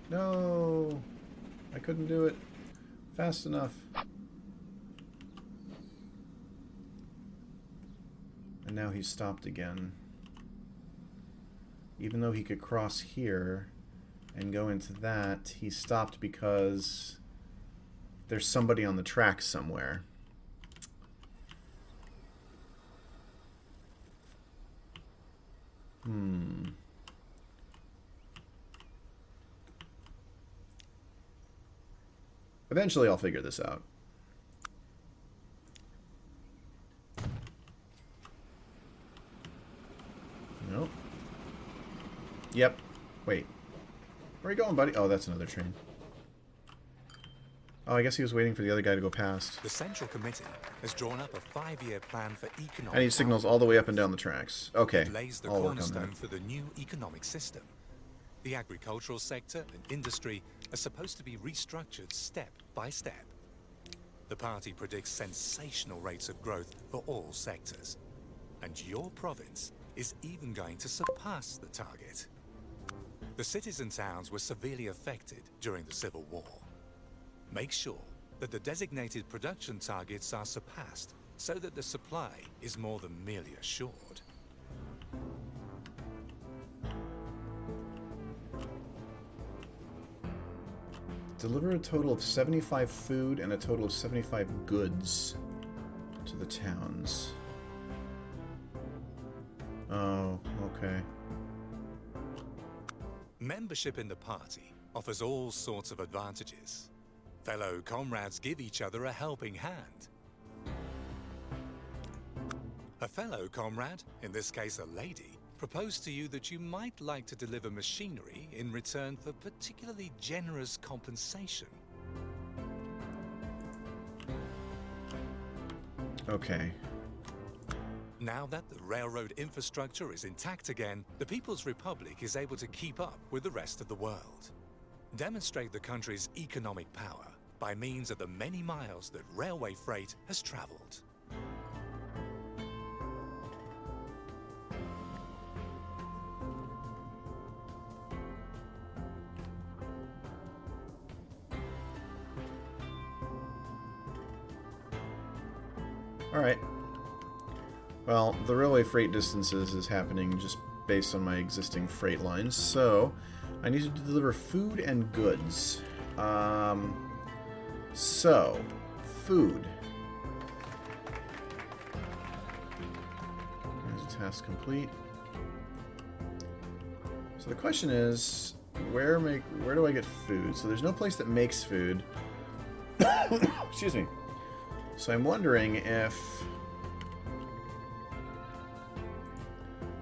No! I couldn't do it fast enough. And now he's stopped again. Even though he could cross here and go into that, he stopped because there's somebody on the track somewhere. Eventually I'll figure this out. Nope. Yep. Wait. Where are you going, buddy? Oh, that's another train. Oh, I guess he was waiting for the other guy to go past. The Central Committee has drawn up a 5-year plan for economic... I need signals all the way up and down the tracks. Okay, it lays the I'll work on cornerstone that. for the new economic system. The agricultural sector and industry are supposed to be restructured step by step. The party predicts sensational rates of growth for all sectors. And your province is even going to surpass the target. The cities and towns were severely affected during the Civil War. Make sure that the designated production targets are surpassed so that the supply is more than merely assured. Deliver a total of 75 food and a total of 75 goods to the towns. Oh, okay. Membership in the party offers all sorts of advantages. Fellow comrades give each other a helping hand. A fellow comrade, in this case a lady, proposed to you that you might like to deliver machinery in return for particularly generous compensation. Okay. Now that the railroad infrastructure is intact again, the People's Republic is able to keep up with the rest of the world. Demonstrate the country's economic power by means of the many miles that railway freight has traveled. All right. Well, the railway freight distances is happening just based on my existing freight lines, so I need to deliver food and goods. So, food. There's a task complete. So the question is, where do I get food? So there's no place that makes food. Excuse me. So I'm wondering if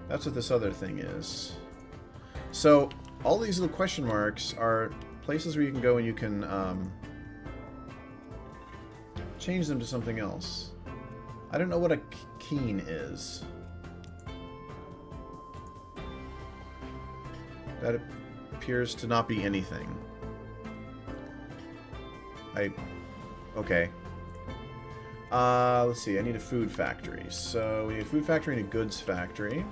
that's what this other thing is. So all these little question marks are places where you can go and you can change them to something else. I don't know what a keen is. That appears to not be anything. Okay. Let's see, I need a food factory. So we need a food factory and a goods factory.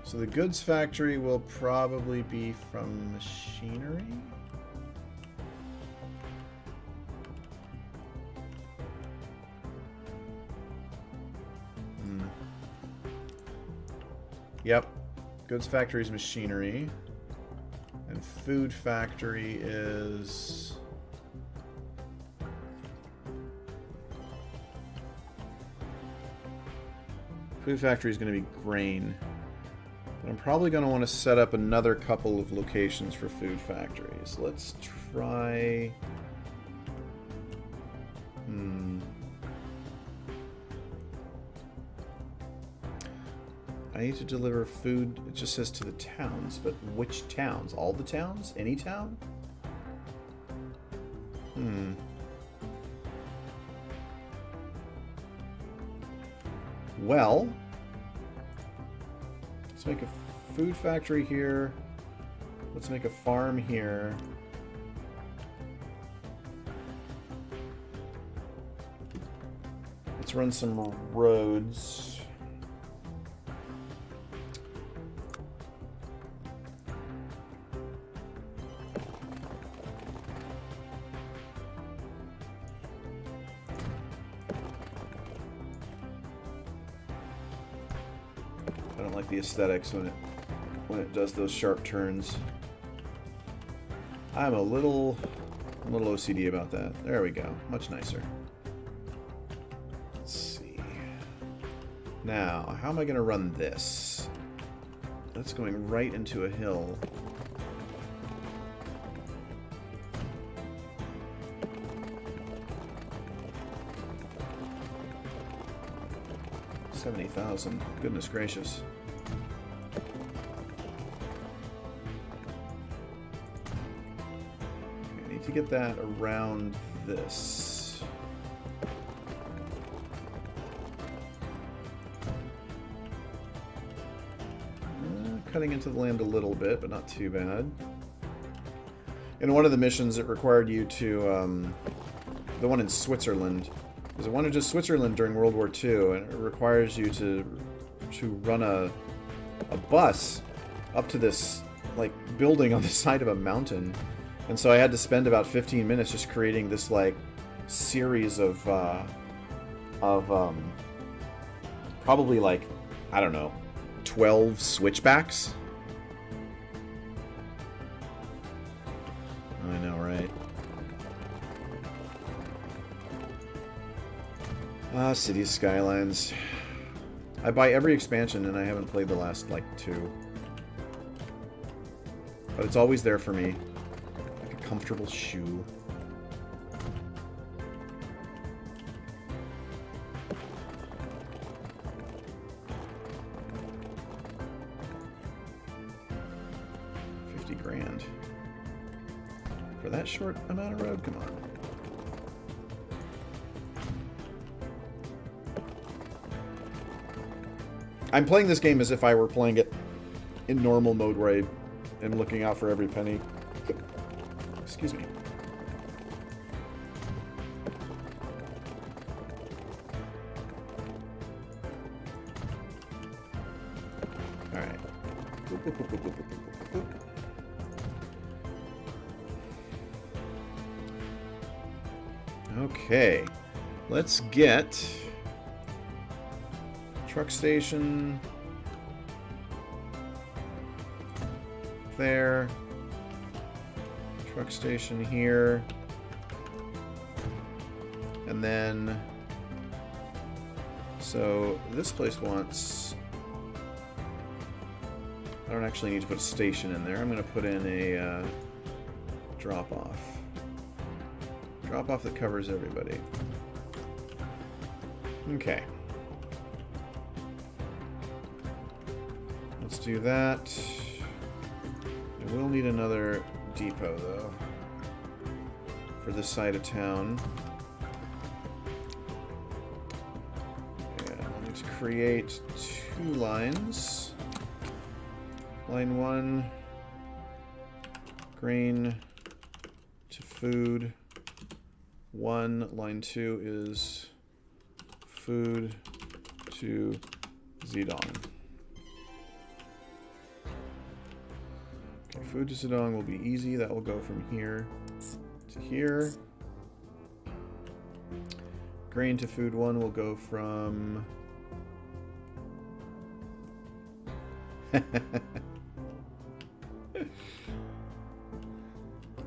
So the goods factory will probably be from machinery. Yep. Goods factory is machinery. And food factory is... Food factory is going to be grain. But I'm probably going to want to set up another couple of locations for food factories. Let's try... I need to deliver food, it just says to the towns, but which towns? All the towns? Any town? Well, let's make a food factory here. Let's make a farm here. Let's run some roads. I don't like the aesthetics when it does those sharp turns. I'm a little OCD about that. There we go. Much nicer. Let's see. Now, how am I going to run this? That's going right into a hill. $70,000. Goodness gracious. Okay, I need to get that around this. Cutting into the land a little bit, but not too bad. In one of the missions, it required you to, the one in Switzerland, because I wanted to Switzerland during World War II, and it requires you to run a bus up to this like building on the side of a mountain, and so I had to spend about 15 minutes just creating this like series of probably like, I don't know, 12 switchbacks. I know, right? Cities Skylines. I buy every expansion and I haven't played the last, like, 2. But it's always there for me. Like a comfortable shoe. $50,000. For that short amount of road? Come on. I'm playing this game as if I were playing it in normal mode where I am looking out for every penny. Excuse me. Alright. Okay. Let's get... truck station there, truck station here, and then so this place wants, I don't actually need to put a station in there. I'm going to put in a drop-off that covers everybody. Okay. Let's do that. I will need another depot, though, for this side of town. And I'll need to create 2 lines. Line 1, grain to food. 1, line 2 is food to Zedong. Food to Zedong will be easy. That will go from here to here. Grain to food 1 will go from...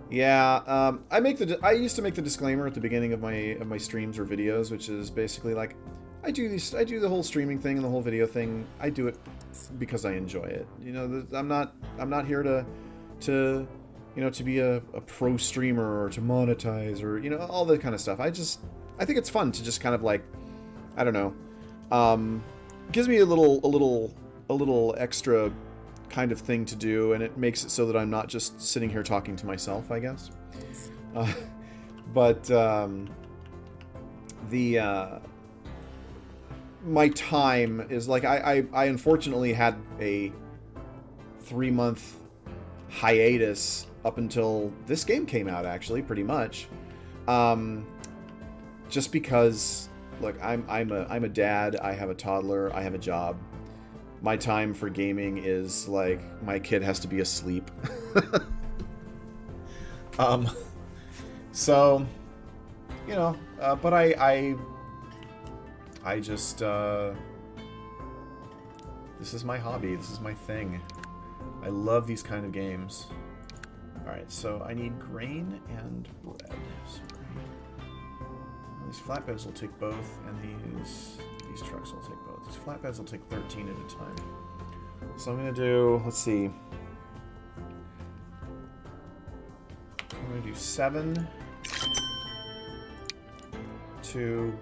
Yeah, I used to make the disclaimer at the beginning of my streams or videos, which is basically like, I do the whole streaming thing and the whole video thing. I do it because I enjoy it. You know, I'm not here to you know, to be a pro streamer or to monetize or, you know, all that kind of stuff. I think it's fun to just kind of like, I don't know, gives me a little extra kind of thing to do, and it makes it so that I'm not just sitting here talking to myself, I guess. But my time is like, I unfortunately had a 3-month hiatus up until this game came out, actually, pretty much. Just because, look, I'm a dad, I have a toddler, I have a job. My time for gaming is like, my kid has to be asleep. So, you know, but I just, this is my hobby, this is my thing. I love these kind of games. Alright, so I need grain and bread. So these flatbeds will take both, and these trucks will take both. These flatbeds will take 13 at a time. So I'm going to do, let's see. I'm going to do 7 to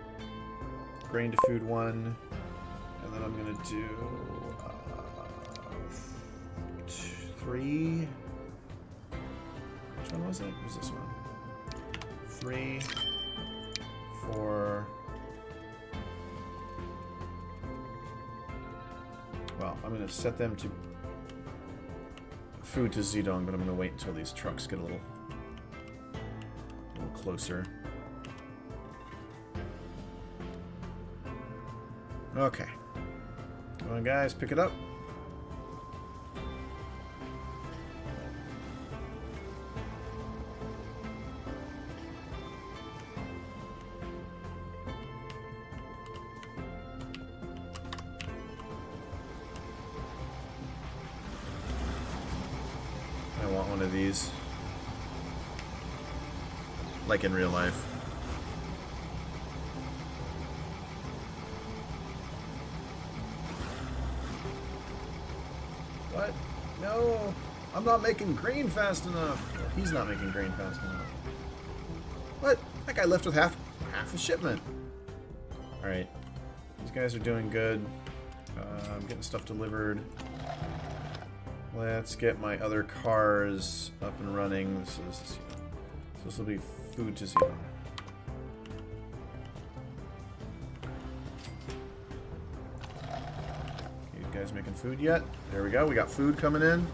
grain to food 1, and then I'm going to do 3. Which one was it? It was this one. 3 for... Well, I'm going to set them to food to Zedong, but I'm going to wait until these trucks get a little closer. Okay. Come on, guys, pick it up. I want one of these. Like in real life. What? No! I'm not making grain fast enough! Well, he's not making grain fast enough. What? That guy left with half a shipment. Alright. These guys are doing good. I'm getting stuff delivered. Let's get my other cars up and running. This will be food to zero. You guys making food yet? There we go. We got food coming in.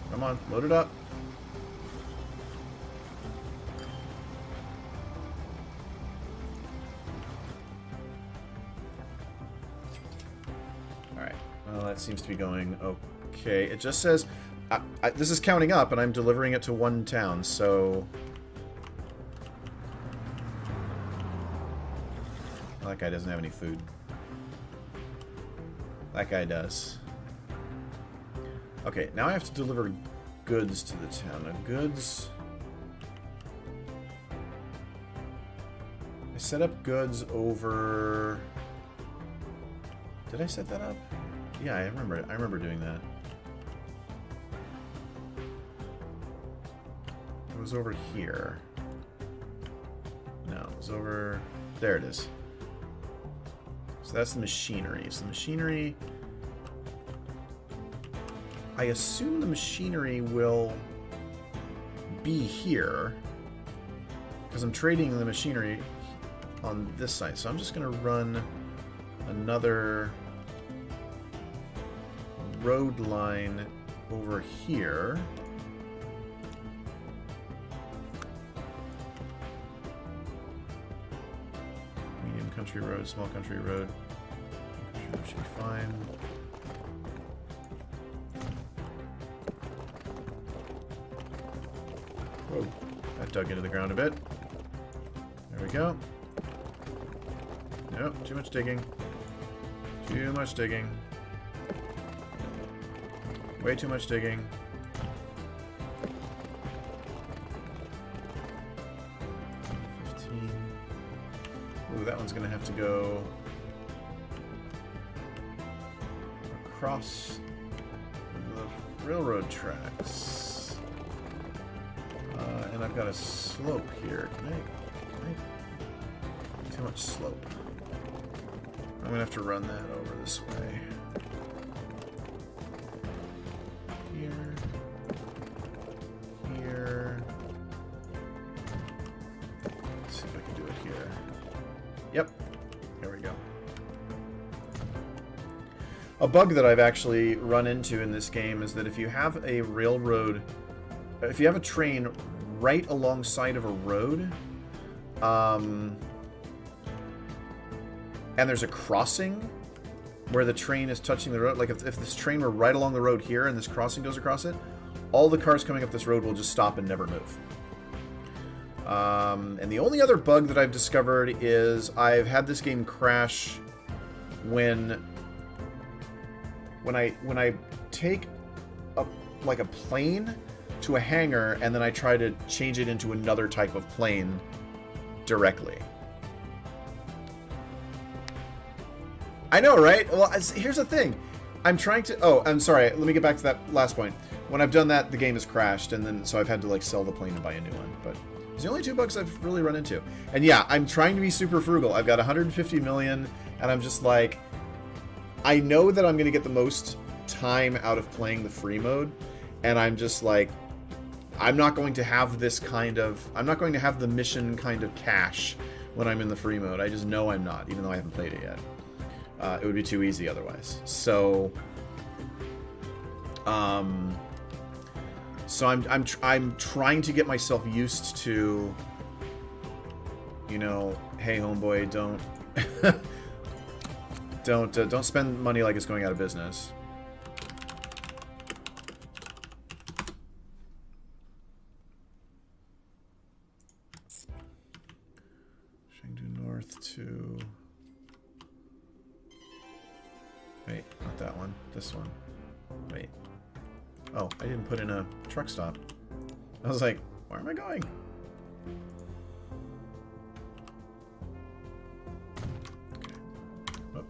Come on, load it up. Alright. Well, that seems to be going okay. It just says... this is counting up, and I'm delivering it to one town, so... That guy doesn't have any food. That guy does. Okay, now I have to deliver goods to the town. Now, goods... I set up goods over... Did I set that up? Yeah, I remember doing that. It was over here. No, it was over... There it is. So that's the machinery. So the machinery... I assume the machinery will be here. Because I'm trading the machinery on this side. So I'm just going to run another road line over here. Medium country road, small country road. Should be fine. Whoa, that dug into the ground a bit. There we go. Nope, too much digging. Too much digging. Way too much digging. one's going to have to go across the railroad tracks. And I've got a slope here. Can I? Too much slope. I'm going to have to run that over this way. Here. Here. Let's see if I can do it here. Yep. There we go. A bug that I've actually run into in this game is that if you have a railroad, if you have a train right alongside of a road, and there's a crossing where the train is touching the road, like if this train were right along the road here and this crossing goes across it, all the cars coming up this road will just stop and never move. And the only other bug that I've discovered is I've had this game crash when I take like a plane to a hangar and then I try to change it into another type of plane directly. I know, right? Well, here's the thing. I'm trying to... Oh, I'm sorry. Let me get back to that last point. When I've done that, the game has crashed, and then so I've had to like sell the plane and buy a new one. But it's the only 2 bugs I've really run into. And yeah, I'm trying to be super frugal. I've got 150 million, and I'm just like... I know that I'm going to get the most time out of playing the free mode, and I'm just like... I'm not going to have this kind of... I'm not going to have the mission kind of cash when I'm in the free mode. I just know I'm not, even though I haven't played it yet. It would be too easy otherwise. So, I'm trying to get myself used to, you know, hey homeboy, don't spend money like it's going out of business. Chengdu North to... Wait, not that one. This one. Wait. Oh, I didn't put in a truck stop. I was like, where am I going? Okay. Oh.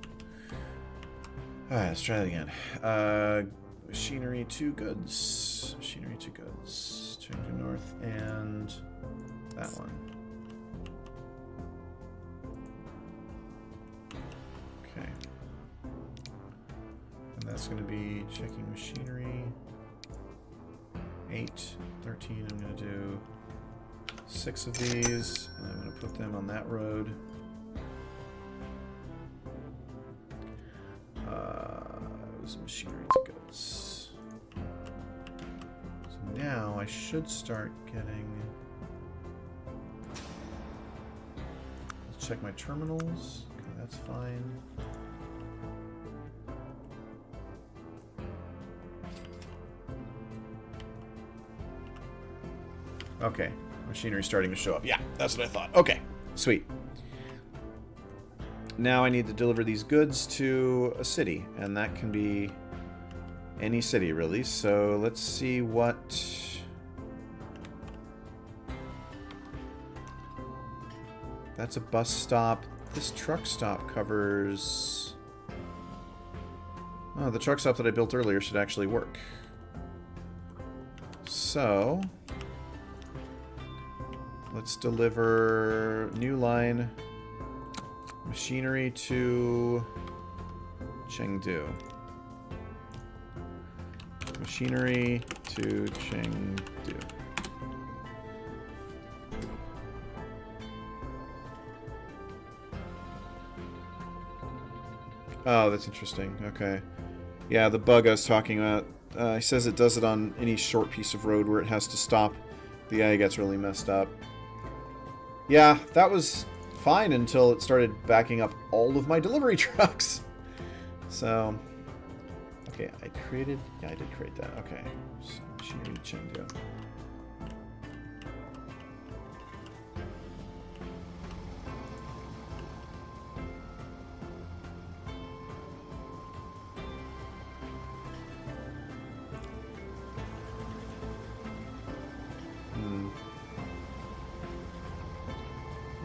Alright, let's try that again. Machinery to goods. Machinery to goods. Chengdu North and that one. Okay. And that's going to be checking machinery. 8, 13, I'm going to do 6 of these, and I'm going to put them on that road. It was machinery to goods. So now I should start getting... Let's check my terminals. Okay, that's fine. Okay, machinery's starting to show up. Yeah, that's what I thought. Okay, sweet. Now I need to deliver these goods to a city, and that can be any city, really. So let's see what... That's a bus stop. This truck stop covers... Oh, the truck stop that I built earlier should actually work. So... Let's deliver new line machinery to Chengdu. Machinery to Chengdu. Oh, that's interesting. Okay. Yeah, the bug I was talking about. He says it does it on any short piece of road where it has to stop. The AI gets really messed up. Yeah, that was fine until it started backing up all of my delivery trucks. So, okay, I created... Yeah, I did create that. Okay. So, machinery Chengdu.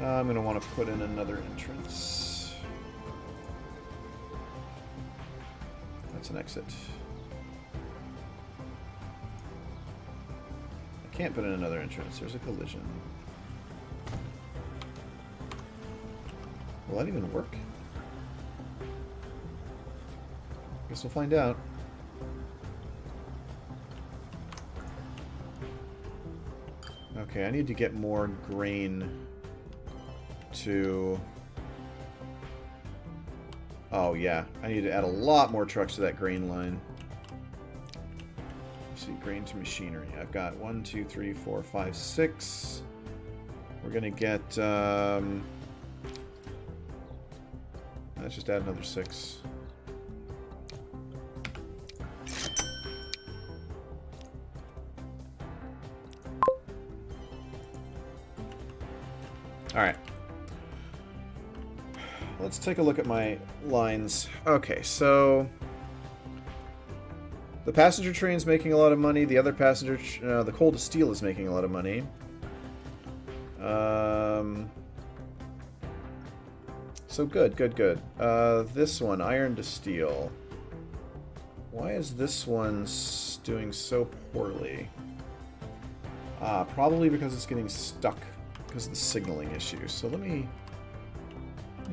I'm going to want to put in another entrance. That's an exit. I can't put in another entrance. There's a collision. Will that even work? Guess we'll find out. Okay, I need to get more grain to... Oh, yeah. I need to add a lot more trucks to that grain line. Let's see, grain to machinery. I've got 1, 2, 3, 4, 5, 6. We're going to get... let's just add another 6. Alright. Let's take a look at my lines. Okay, so... the passenger train's making a lot of money. The other passenger... the coal to steel is making a lot of money. So good, good, good. This one, iron to steel. Why is this one doing so poorly? Probably because it's getting stuck because of the signaling issue. So let me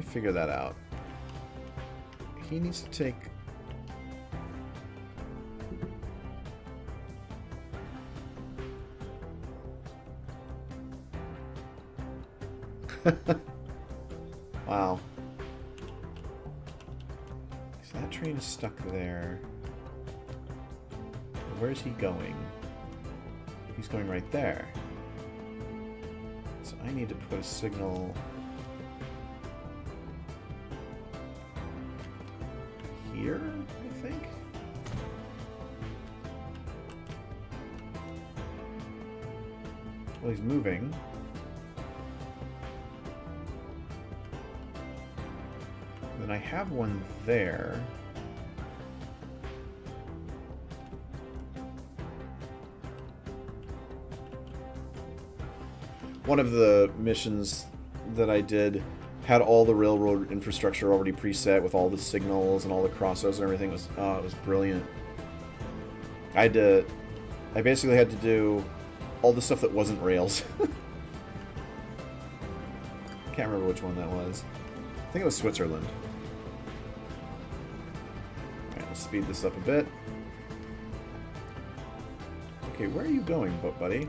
figure that out. He needs to take... Wow. So that train is stuck there. Where's he going? He's going right there. So I need to put a signal here, I think? Well, he's moving. Then I have one there. One of the missions that I did had all the railroad infrastructure already preset with all the signals and all the crossovers and everything. It was brilliant. I basically had to do all the stuff that wasn't rails. Can't remember which one that was. I think it was Switzerland. Alright, let's speed this up a bit. Okay, where are you going, buddy?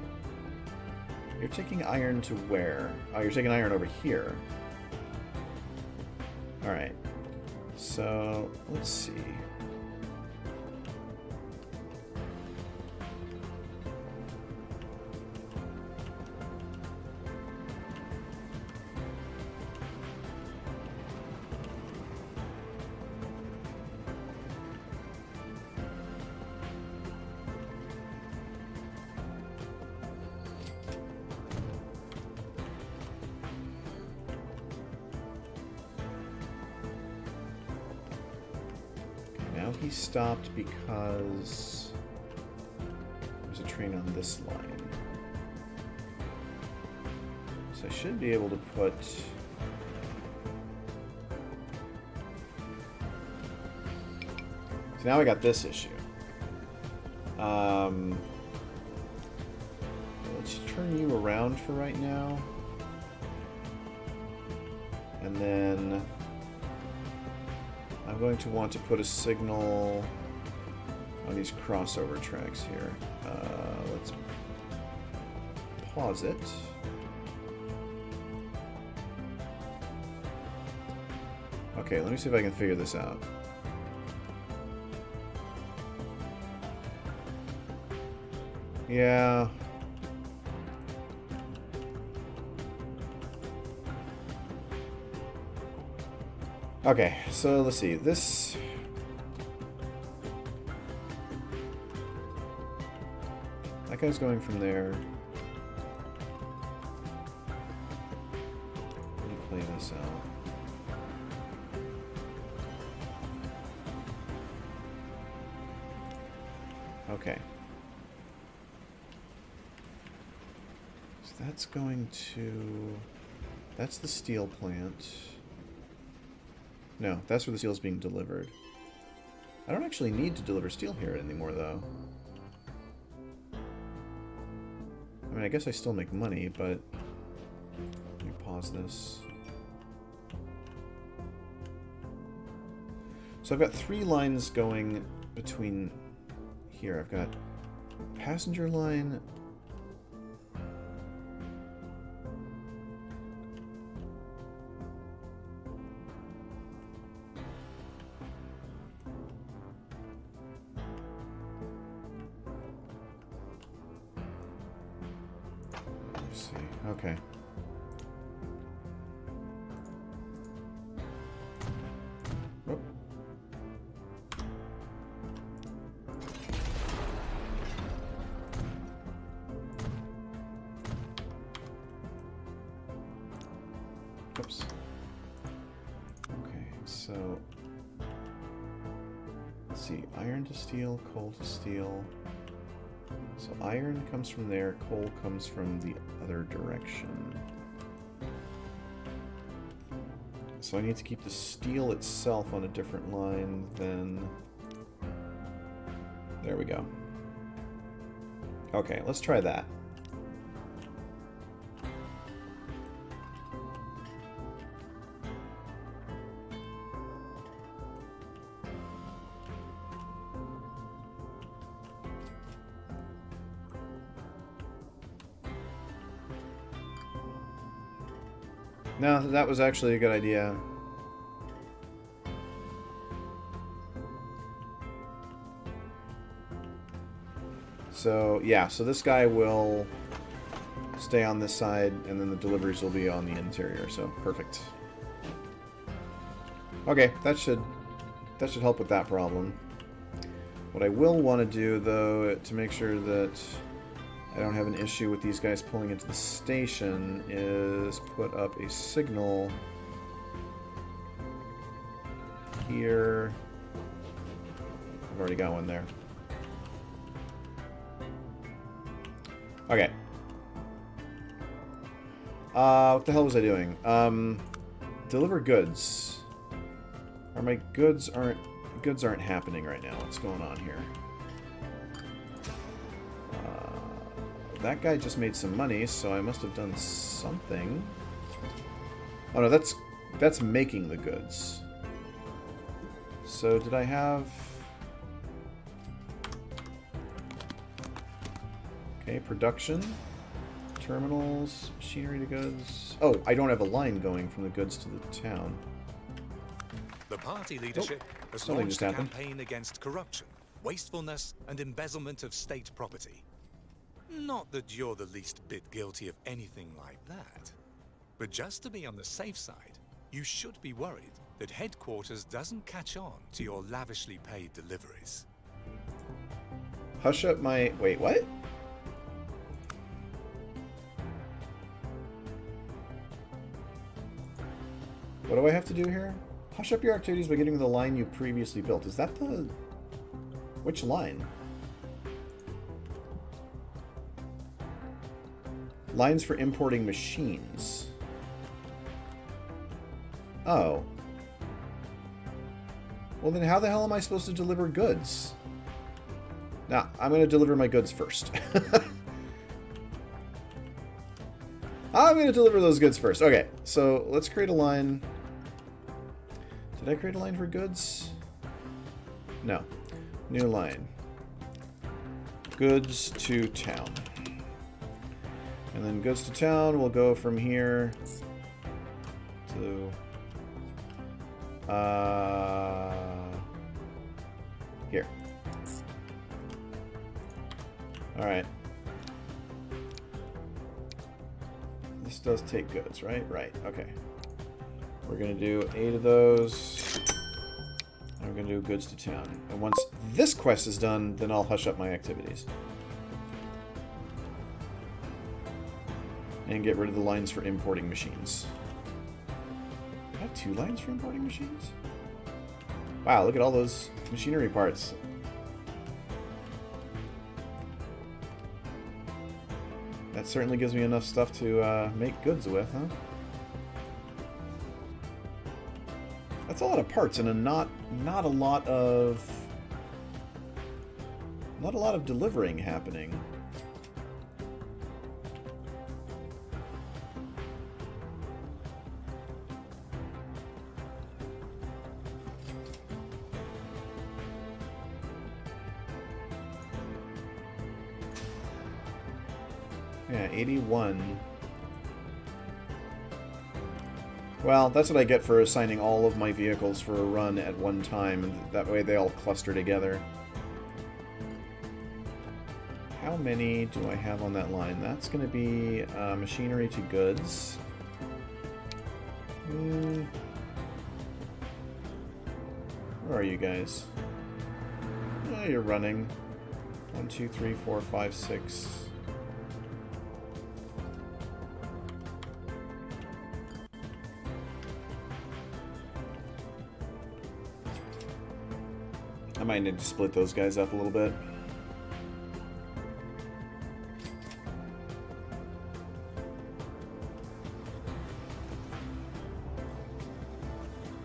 You're taking iron to where? Oh, you're taking iron over here. Alright. So, let's see. He stopped because there's a train on this line. So I should be able to put... So now I got this issue. Let's turn you around for right now. And then... I'm going to want to put a signal on these crossover tracks here. Let's pause it. Okay, let me see if I can figure this out. Yeah. Okay, so let's see. This... that guy's going from there. Let me play this out. Okay. So that's going to... That's the steel plant. No, that's where the steel is being delivered. I don't actually need to deliver steel here anymore, though. I mean, I guess I still make money, but... Let me pause this. So I've got 3 lines going between here. I've got passenger line... Okay. Oh. Oops. Okay, so let's see. Iron to steel, coal to steel. So iron comes from there, coal comes from the other direction. So I need to keep the steel itself on a different line than... There we go. Okay, let's try that. No, that was actually a good idea. So, yeah, so this guy will stay on this side, and then the deliveries will be on the interior, so perfect. Okay, that should help with that problem. What I will want to do, though, to make sure that I don't have an issue with these guys pulling into the station, is put up a signal here. I've already got one there. Okay. What the hell was I doing? Deliver goods. Or my goods aren't happening right now. What's going on here? That guy just made some money, so I must have done something. Oh no, that's making the goods. So did I have... Okay, production. Terminals, machinery to goods. Oh, I don't have a line going from the goods to the town. The party leadership has something launched just a happened. campaign against corruption, wastefulness, and embezzlement of state property. Not that you're the least bit guilty of anything like that. But just to be on the safe side, you should be worried that headquarters doesn't catch on to your lavishly paid deliveries. Hush up my... Wait, what? What do I have to do here? Hush up your activities by getting the line you previously built. Is that the... Which line? Lines for importing machines. Oh. Well then how the hell am I supposed to deliver goods? Now, I'm going to deliver my goods first. I'm going to deliver those goods first. Okay, so let's create a line. Did I create a line for goods? No. New line. Goods to town. And then goods to town will go from here to here. Alright. This does take goods, right? Right, okay. We're going to do 8 of those. And we're going to do goods to town. And once this quest is done, then I'll hush up my activities. And get rid of the lines for importing machines. I have 2 lines for importing machines? Wow, look at all those machinery parts. That certainly gives me enough stuff to make goods with, huh? That's a lot of parts and not a lot of delivering happening. Yeah, 81. Well, that's what I get for assigning all of my vehicles for a run at one time, and that way they all cluster together. How many do I have on that line? That's going to be machinery to goods. Where are you guys? Oh, you're running. 1, 2, 3, 4, 5, 6... I might need to split those guys up a little bit.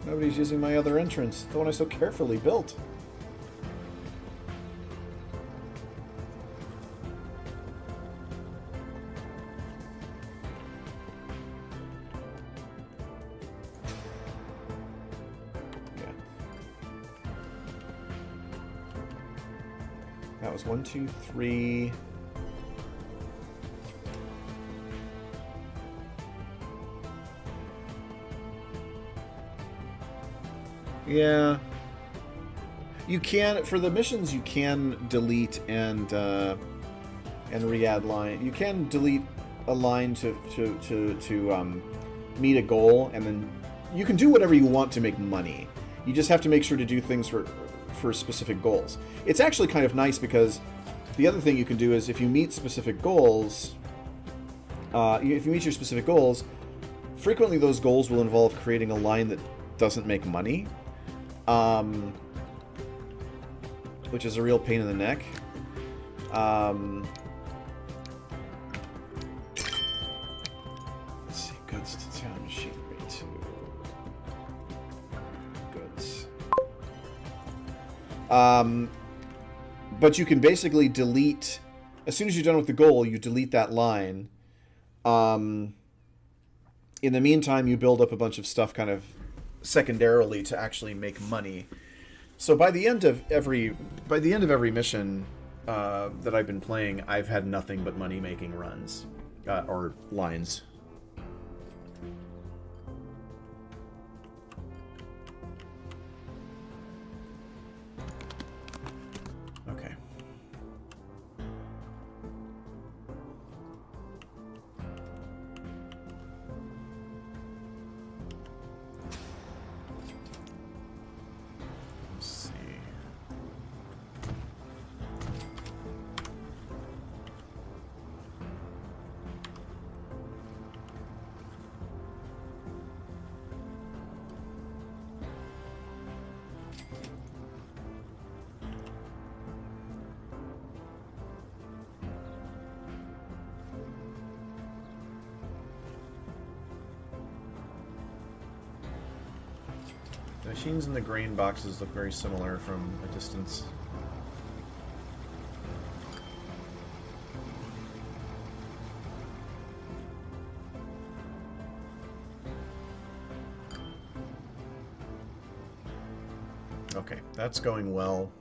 Nobody's using my other entrance, the one I so carefully built. That was 1, 2, 3. Yeah. You can, for the missions, you can delete and re-add line. You can delete a line to meet a goal, and then you can do whatever you want to make money. You just have to make sure to do things for specific goals. It's actually kind of nice because the other thing you can do is if you meet specific goals, if you meet your specific goals, frequently those goals will involve creating a line that doesn't make money, which is a real pain in the neck. Let's see, goods to town, machinery to goods. But you can basically delete, as soon as you're done with the goal, you delete that line. In the meantime, you build up a bunch of stuff kind of secondarily to actually make money. So by the end of every mission that I've been playing, I've had nothing but money-making runs or lines. Okay. Let's see. The machines in the grain boxes look very similar from a distance. Okay, that's going well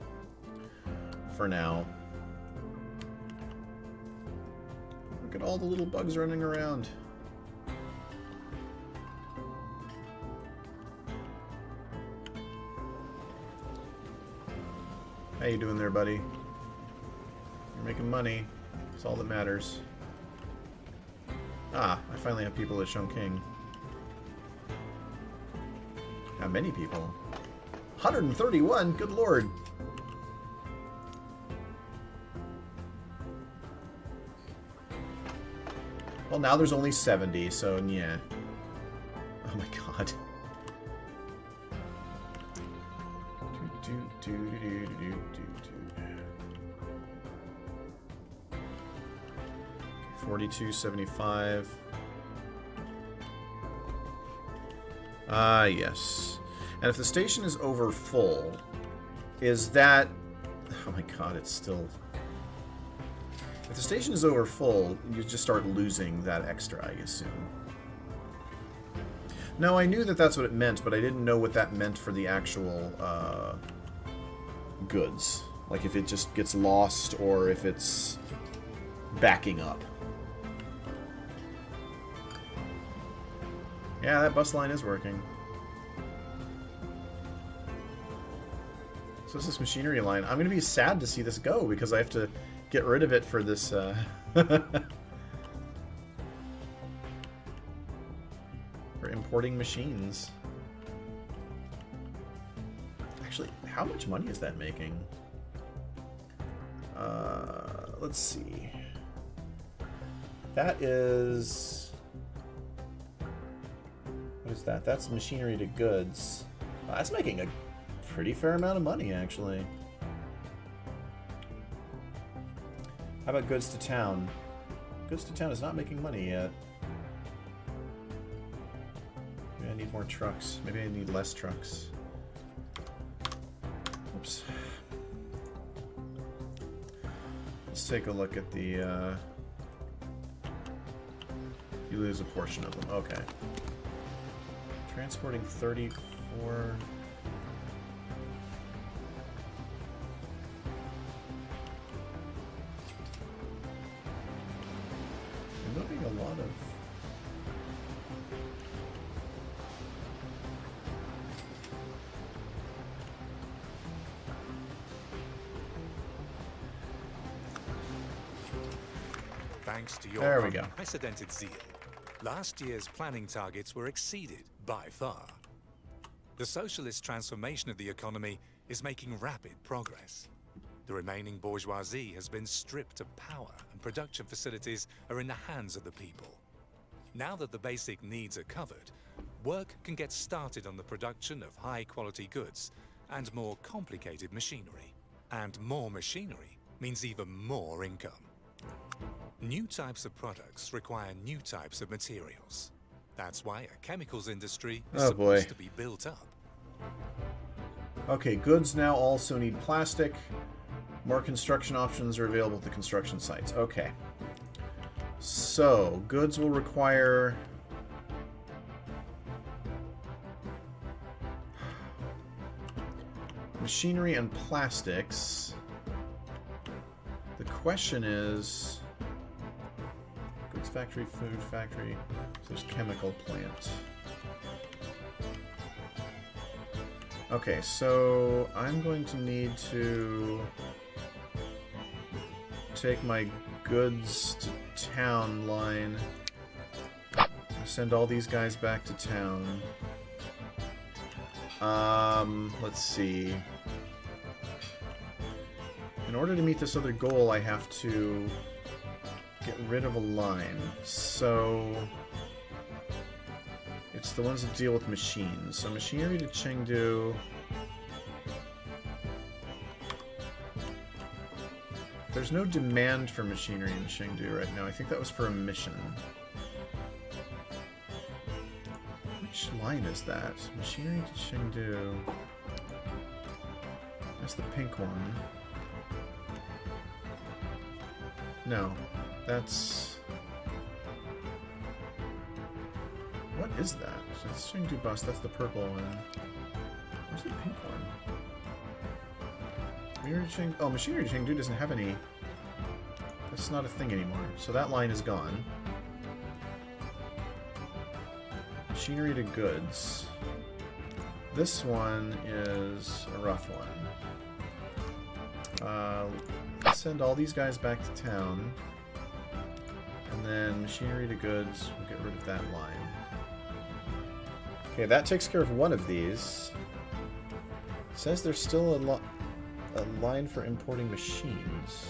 for now. Look at all the little bugs running around. How you doing there, buddy? You're making money. That's all that matters. Ah, I finally have people at Chongqing. How many people? 131? Good lord. Well, now there's only 70, so yeah. Oh my god. 42.75. Ah, yes. And if the station is over full, is that... Oh my god, it's still... If the station is over full, you just start losing that extra, I assume. No, I knew that that's what it meant, but I didn't know what that meant for the actual goods. Like if it just gets lost or if it's backing up. Yeah, that bus line is working. So it's this machinery line. I'm going to be sad to see this go because I have to get rid of it for this... for importing machines. Actually, how much money is that making? Let's see. That is... What is that? That's machinery to goods. That's making a pretty fair amount of money, actually. How about goods to town? Goods to town is not making money yet. Maybe I need more trucks. Maybe I need less trucks. Oops. Let's take a look at the... You lose a portion of them. Okay. Transporting 34... I'm moving a lot of... Thanks to your There we go. unprecedented zeal, last year's planning targets were exceeded by far. The socialist transformation of the economy is making rapid progress. The remaining bourgeoisie has been stripped of power and production facilities are in the hands of the people. Now that the basic needs are covered, work can get started on the production of high-quality goods and more complicated machinery. And more machinery means even more income. New types of products require new types of materials. That's why a chemicals industry is supposed to be built up. Okay, goods now also need plastic. More construction options are available at the construction sites. Okay. So, goods will require... machinery and plastics. The question is... goods factory, food factory, so there's chemical plant. Okay, so I'm going to need to take my goods to town line. Send all these guys back to town. Let's see. In order to meet this other goal, I have to get rid of a line. So it's the ones that deal with machines. So machinery to Chengdu. There's no demand for machinery in Chengdu right now. I think that was for a mission. Which line is that? Machinery to Chengdu. That's the pink one. No, that's... what is that? That's Chengdu bus. That's the purple one. Where's the pink one? Machinery to Chengdu... oh, machinery to Chengdu doesn't have any... that's not a thing anymore. So that line is gone. Machinery to goods. This one is a rough one. Send all these guys back to town. And then machinery to goods, we'll get rid of that line. Okay, that takes care of one of these. It says there's still a line for importing machines.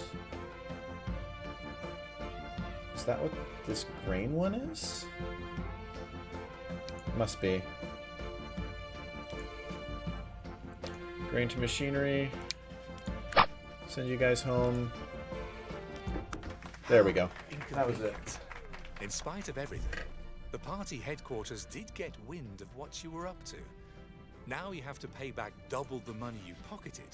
Is that what this grain one is? Must be. Grain to machinery. Send you guys home. There we go. That was it. In spite of everything, the party headquarters did get wind of what you were up to. Now you have to pay back double the money you pocketed.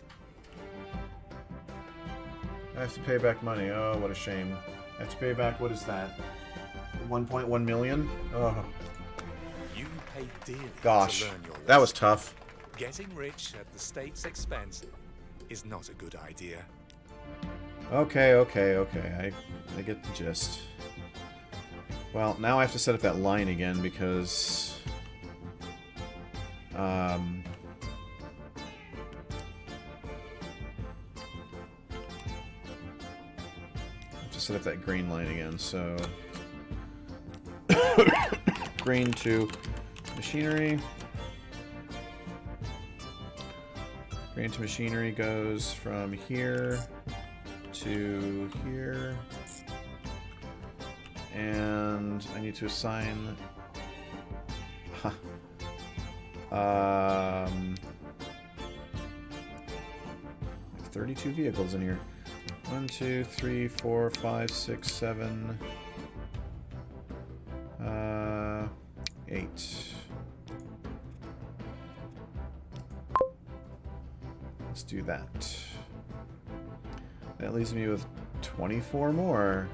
I have to pay back money. Oh, what a shame. I have to pay back, what is that? 1.1 million? Oh. You pay dearly Gosh, to learn your lesson. that was tough. Getting rich at the state's expense is not a good idea. Okay. I get the gist. Well, now I have to set up that line again because... I have to set up that green line again, so... Green to machinery. Green to machinery goes from here to here. And I need to assign... 32 vehicles in here. 1, 2, 3, 4, 5, 6, 7... 8. Let's do that. That leaves me with 24 more.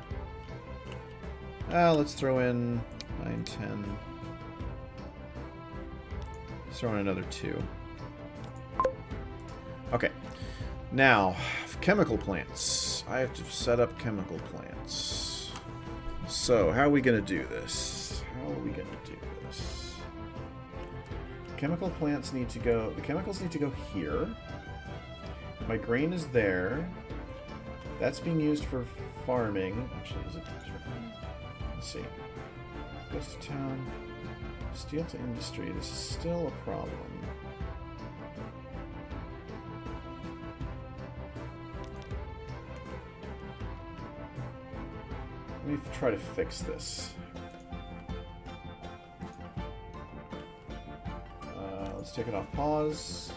Let's throw in 9, 10. Let's throw in another 2. Okay. Now, chemical plants. I have to set up chemical plants. So, how are we going to do this? How are we going to do this? Chemical plants need to go... The chemicals need to go here. My grain is there. That's being used for farming. Actually, is it used for farming? Let's see. Goes to town. Steel to industry. This is still a problem. Let me try to fix this. Let's take it off pause.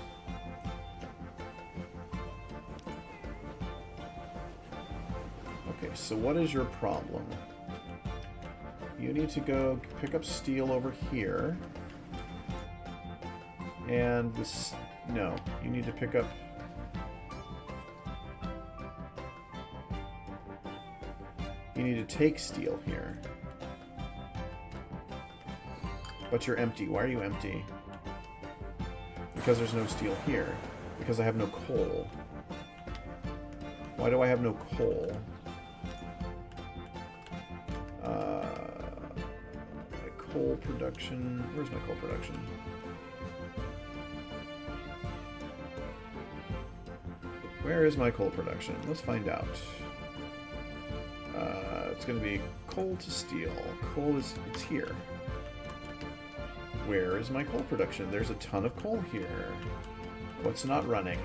Okay, so what is your problem? You need to go pick up steel over here. And this... No, you need to pick up... You need to take steel here. But you're empty. Why are you empty? Because there's no steel here. Because I have no coal. Why do I have no coal? My coal production... Where's my coal production? Where is my coal production? Let's find out. It's going to be coal to steel. Coal is... it's here. Where is my coal production? There's a ton of coal here. What's not running?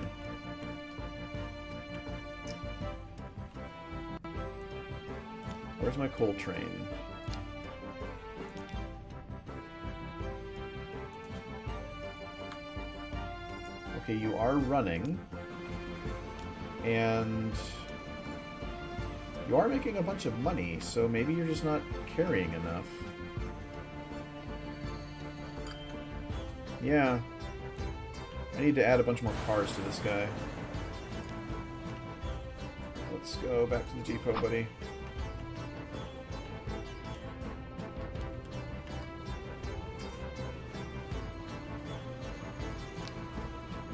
Where's my coal train? Okay, you are running. And... you are making a bunch of money, so maybe you're just not carrying enough. Yeah. I need to add a bunch more cars to this guy. Let's go back to the depot, buddy.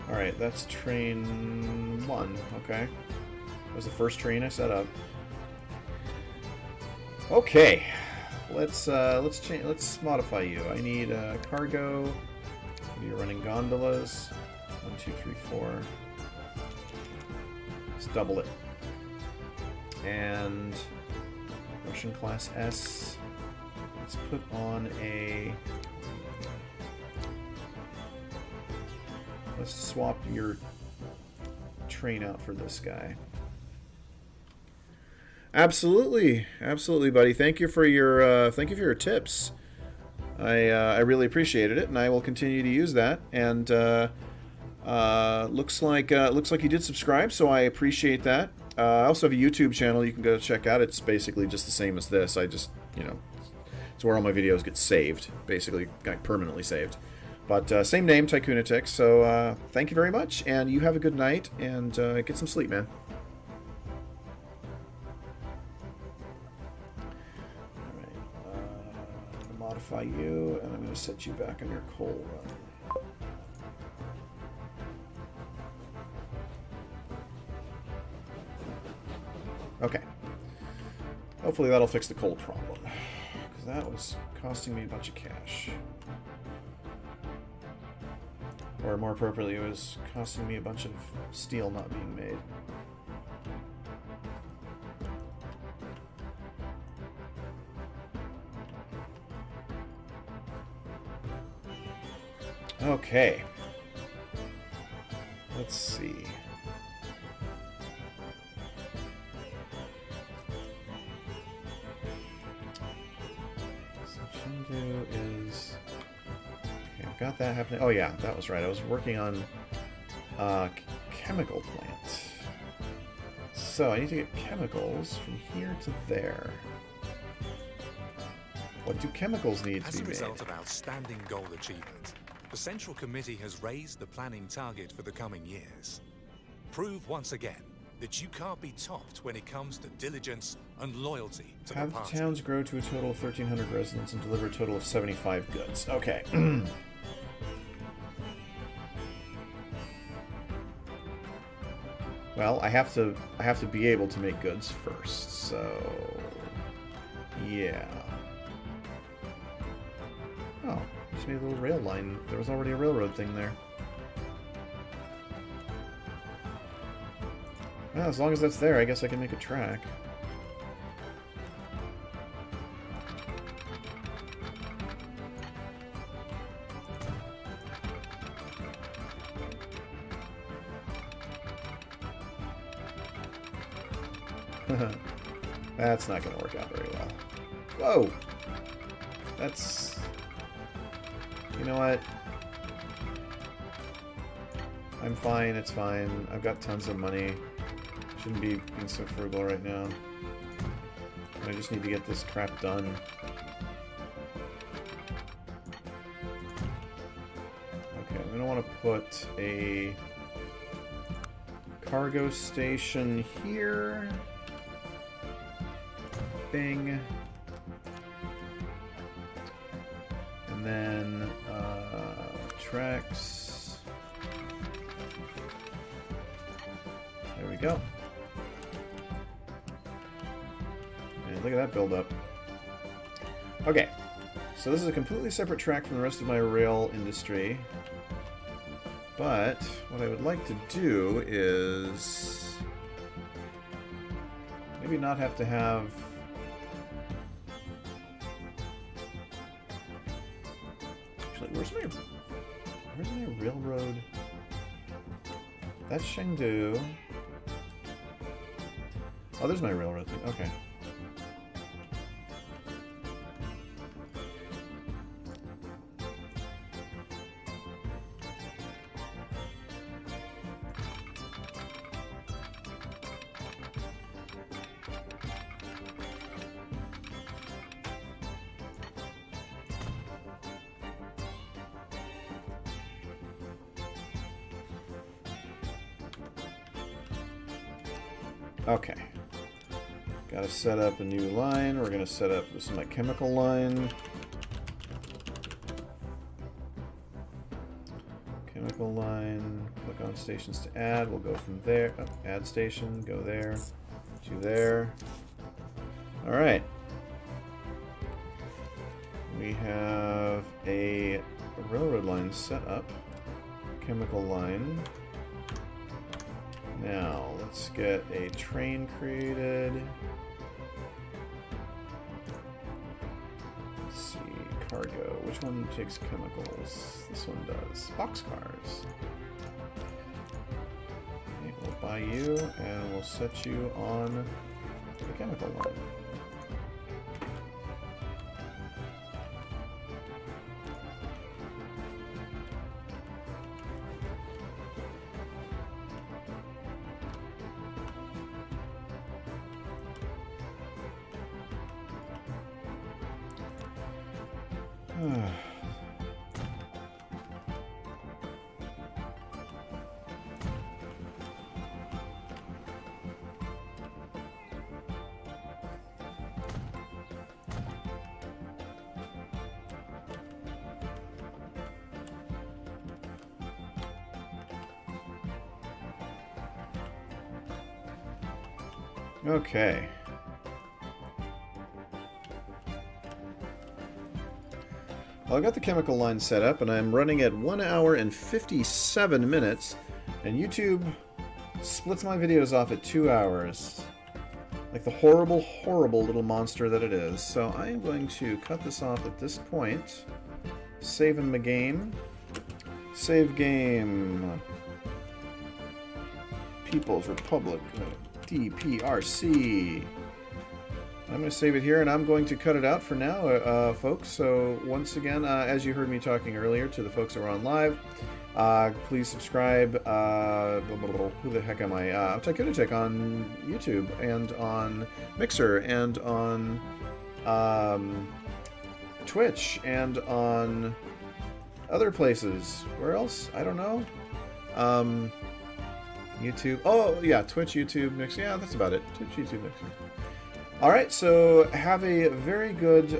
Alright, that's train 1. Okay. That was the first train I set up. Okay. Let's modify you. I need cargo. You're running gondolas. 1, 2, 3, 4. Let's double it. And Russian class S. Let's put on a... Let's swap your train out for this guy. Absolutely, absolutely, buddy. Thank you for your tips. I really appreciated it, and I will continue to use that. And looks like you did subscribe, so I appreciate that. I also have a YouTube channel you can go check out. It's basically just the same as this. I just, you know, it's where all my videos get saved, basically, got permanently saved. But same name, Tycoonatics. So thank you very much, and you have a good night, and get some sleep, man. All right. I'm going to modify you, and I'm going to set you back on your coal run. Okay. Hopefully that'll fix the coal problem, because that was costing me a bunch of cash. Or more appropriately, it was costing me a bunch of steel not being made. Okay. Let's see. Shindu is... Okay, I've got that happening. Oh yeah, that was right. I was working on chemical plant. So I need to get chemicals from here to there. What do chemicals need to be made? As a result of outstanding goal achievement, the Central Committee has raised the planning target for the coming years. Prove once again that you can't be topped when it comes to diligence and loyalty to the party. Have the towns grow to a total of 1,300 residents and deliver a total of 75 goods. Okay. Well, I have to be able to make goods first, so yeah. Oh, just made a little rail line. There was already a railroad thing there. Well, as long as that's there, I guess I can make a track. That's not going to work out very well. Whoa! That's... You know what? I'm fine, it's fine. I've got tons of money. Shouldn't be being so frugal right now. I just need to get this crap done. Okay, I'm going to want to put a cargo station here. Bing. And then tracks. There we go. And look at that build up. Okay, so this is a completely separate track from the rest of my rail industry. But what I would like to do is maybe not have to have... Actually, where's my railroad? That's Chengdu. Oh, there's my railroad thing. Okay. Okay. Gotta set up a new line. We're gonna set up, this is my chemical line. Chemical line, click on stations to add. We'll go from there, oh, add station, go there, to there. All right. We have a railroad line set up. Chemical line. Now, let's get a train created. Let's see, cargo. Which one takes chemicals? This one does. Boxcars. Okay, we'll buy you, and we'll set you on the chemical line. Okay. Well, I've got the chemical line set up, and I'm running at 1 hour and 57 minutes, and YouTube splits my videos off at 2 hours. Like the horrible, horrible little monster that it is. So I am going to cut this off at this point. Saving my game. Save game. People's Republic. DPRC. I'm going to save it here, and I'm going to cut it out for now, folks. So once again, as you heard me talking earlier to the folks that were on live, please subscribe. Who the heck am I? I'm Tycoonatech on YouTube and on Mixer and on Twitch and on other places. Where else? I don't know. YouTube. Oh yeah, Twitch, YouTube, Mixer. Yeah, that's about it. Twitch, YouTube, Mixer. All right. So have a very good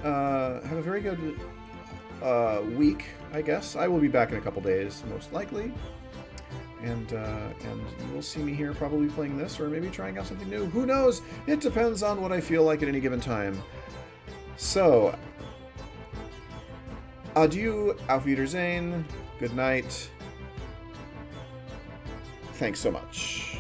week. I guess I will be back in a couple days, most likely, and you will see me here probably playing this or maybe trying out something new. Who knows? It depends on what I feel like at any given time. So, adieu, auf Wiedersehen, good night. Thanks so much.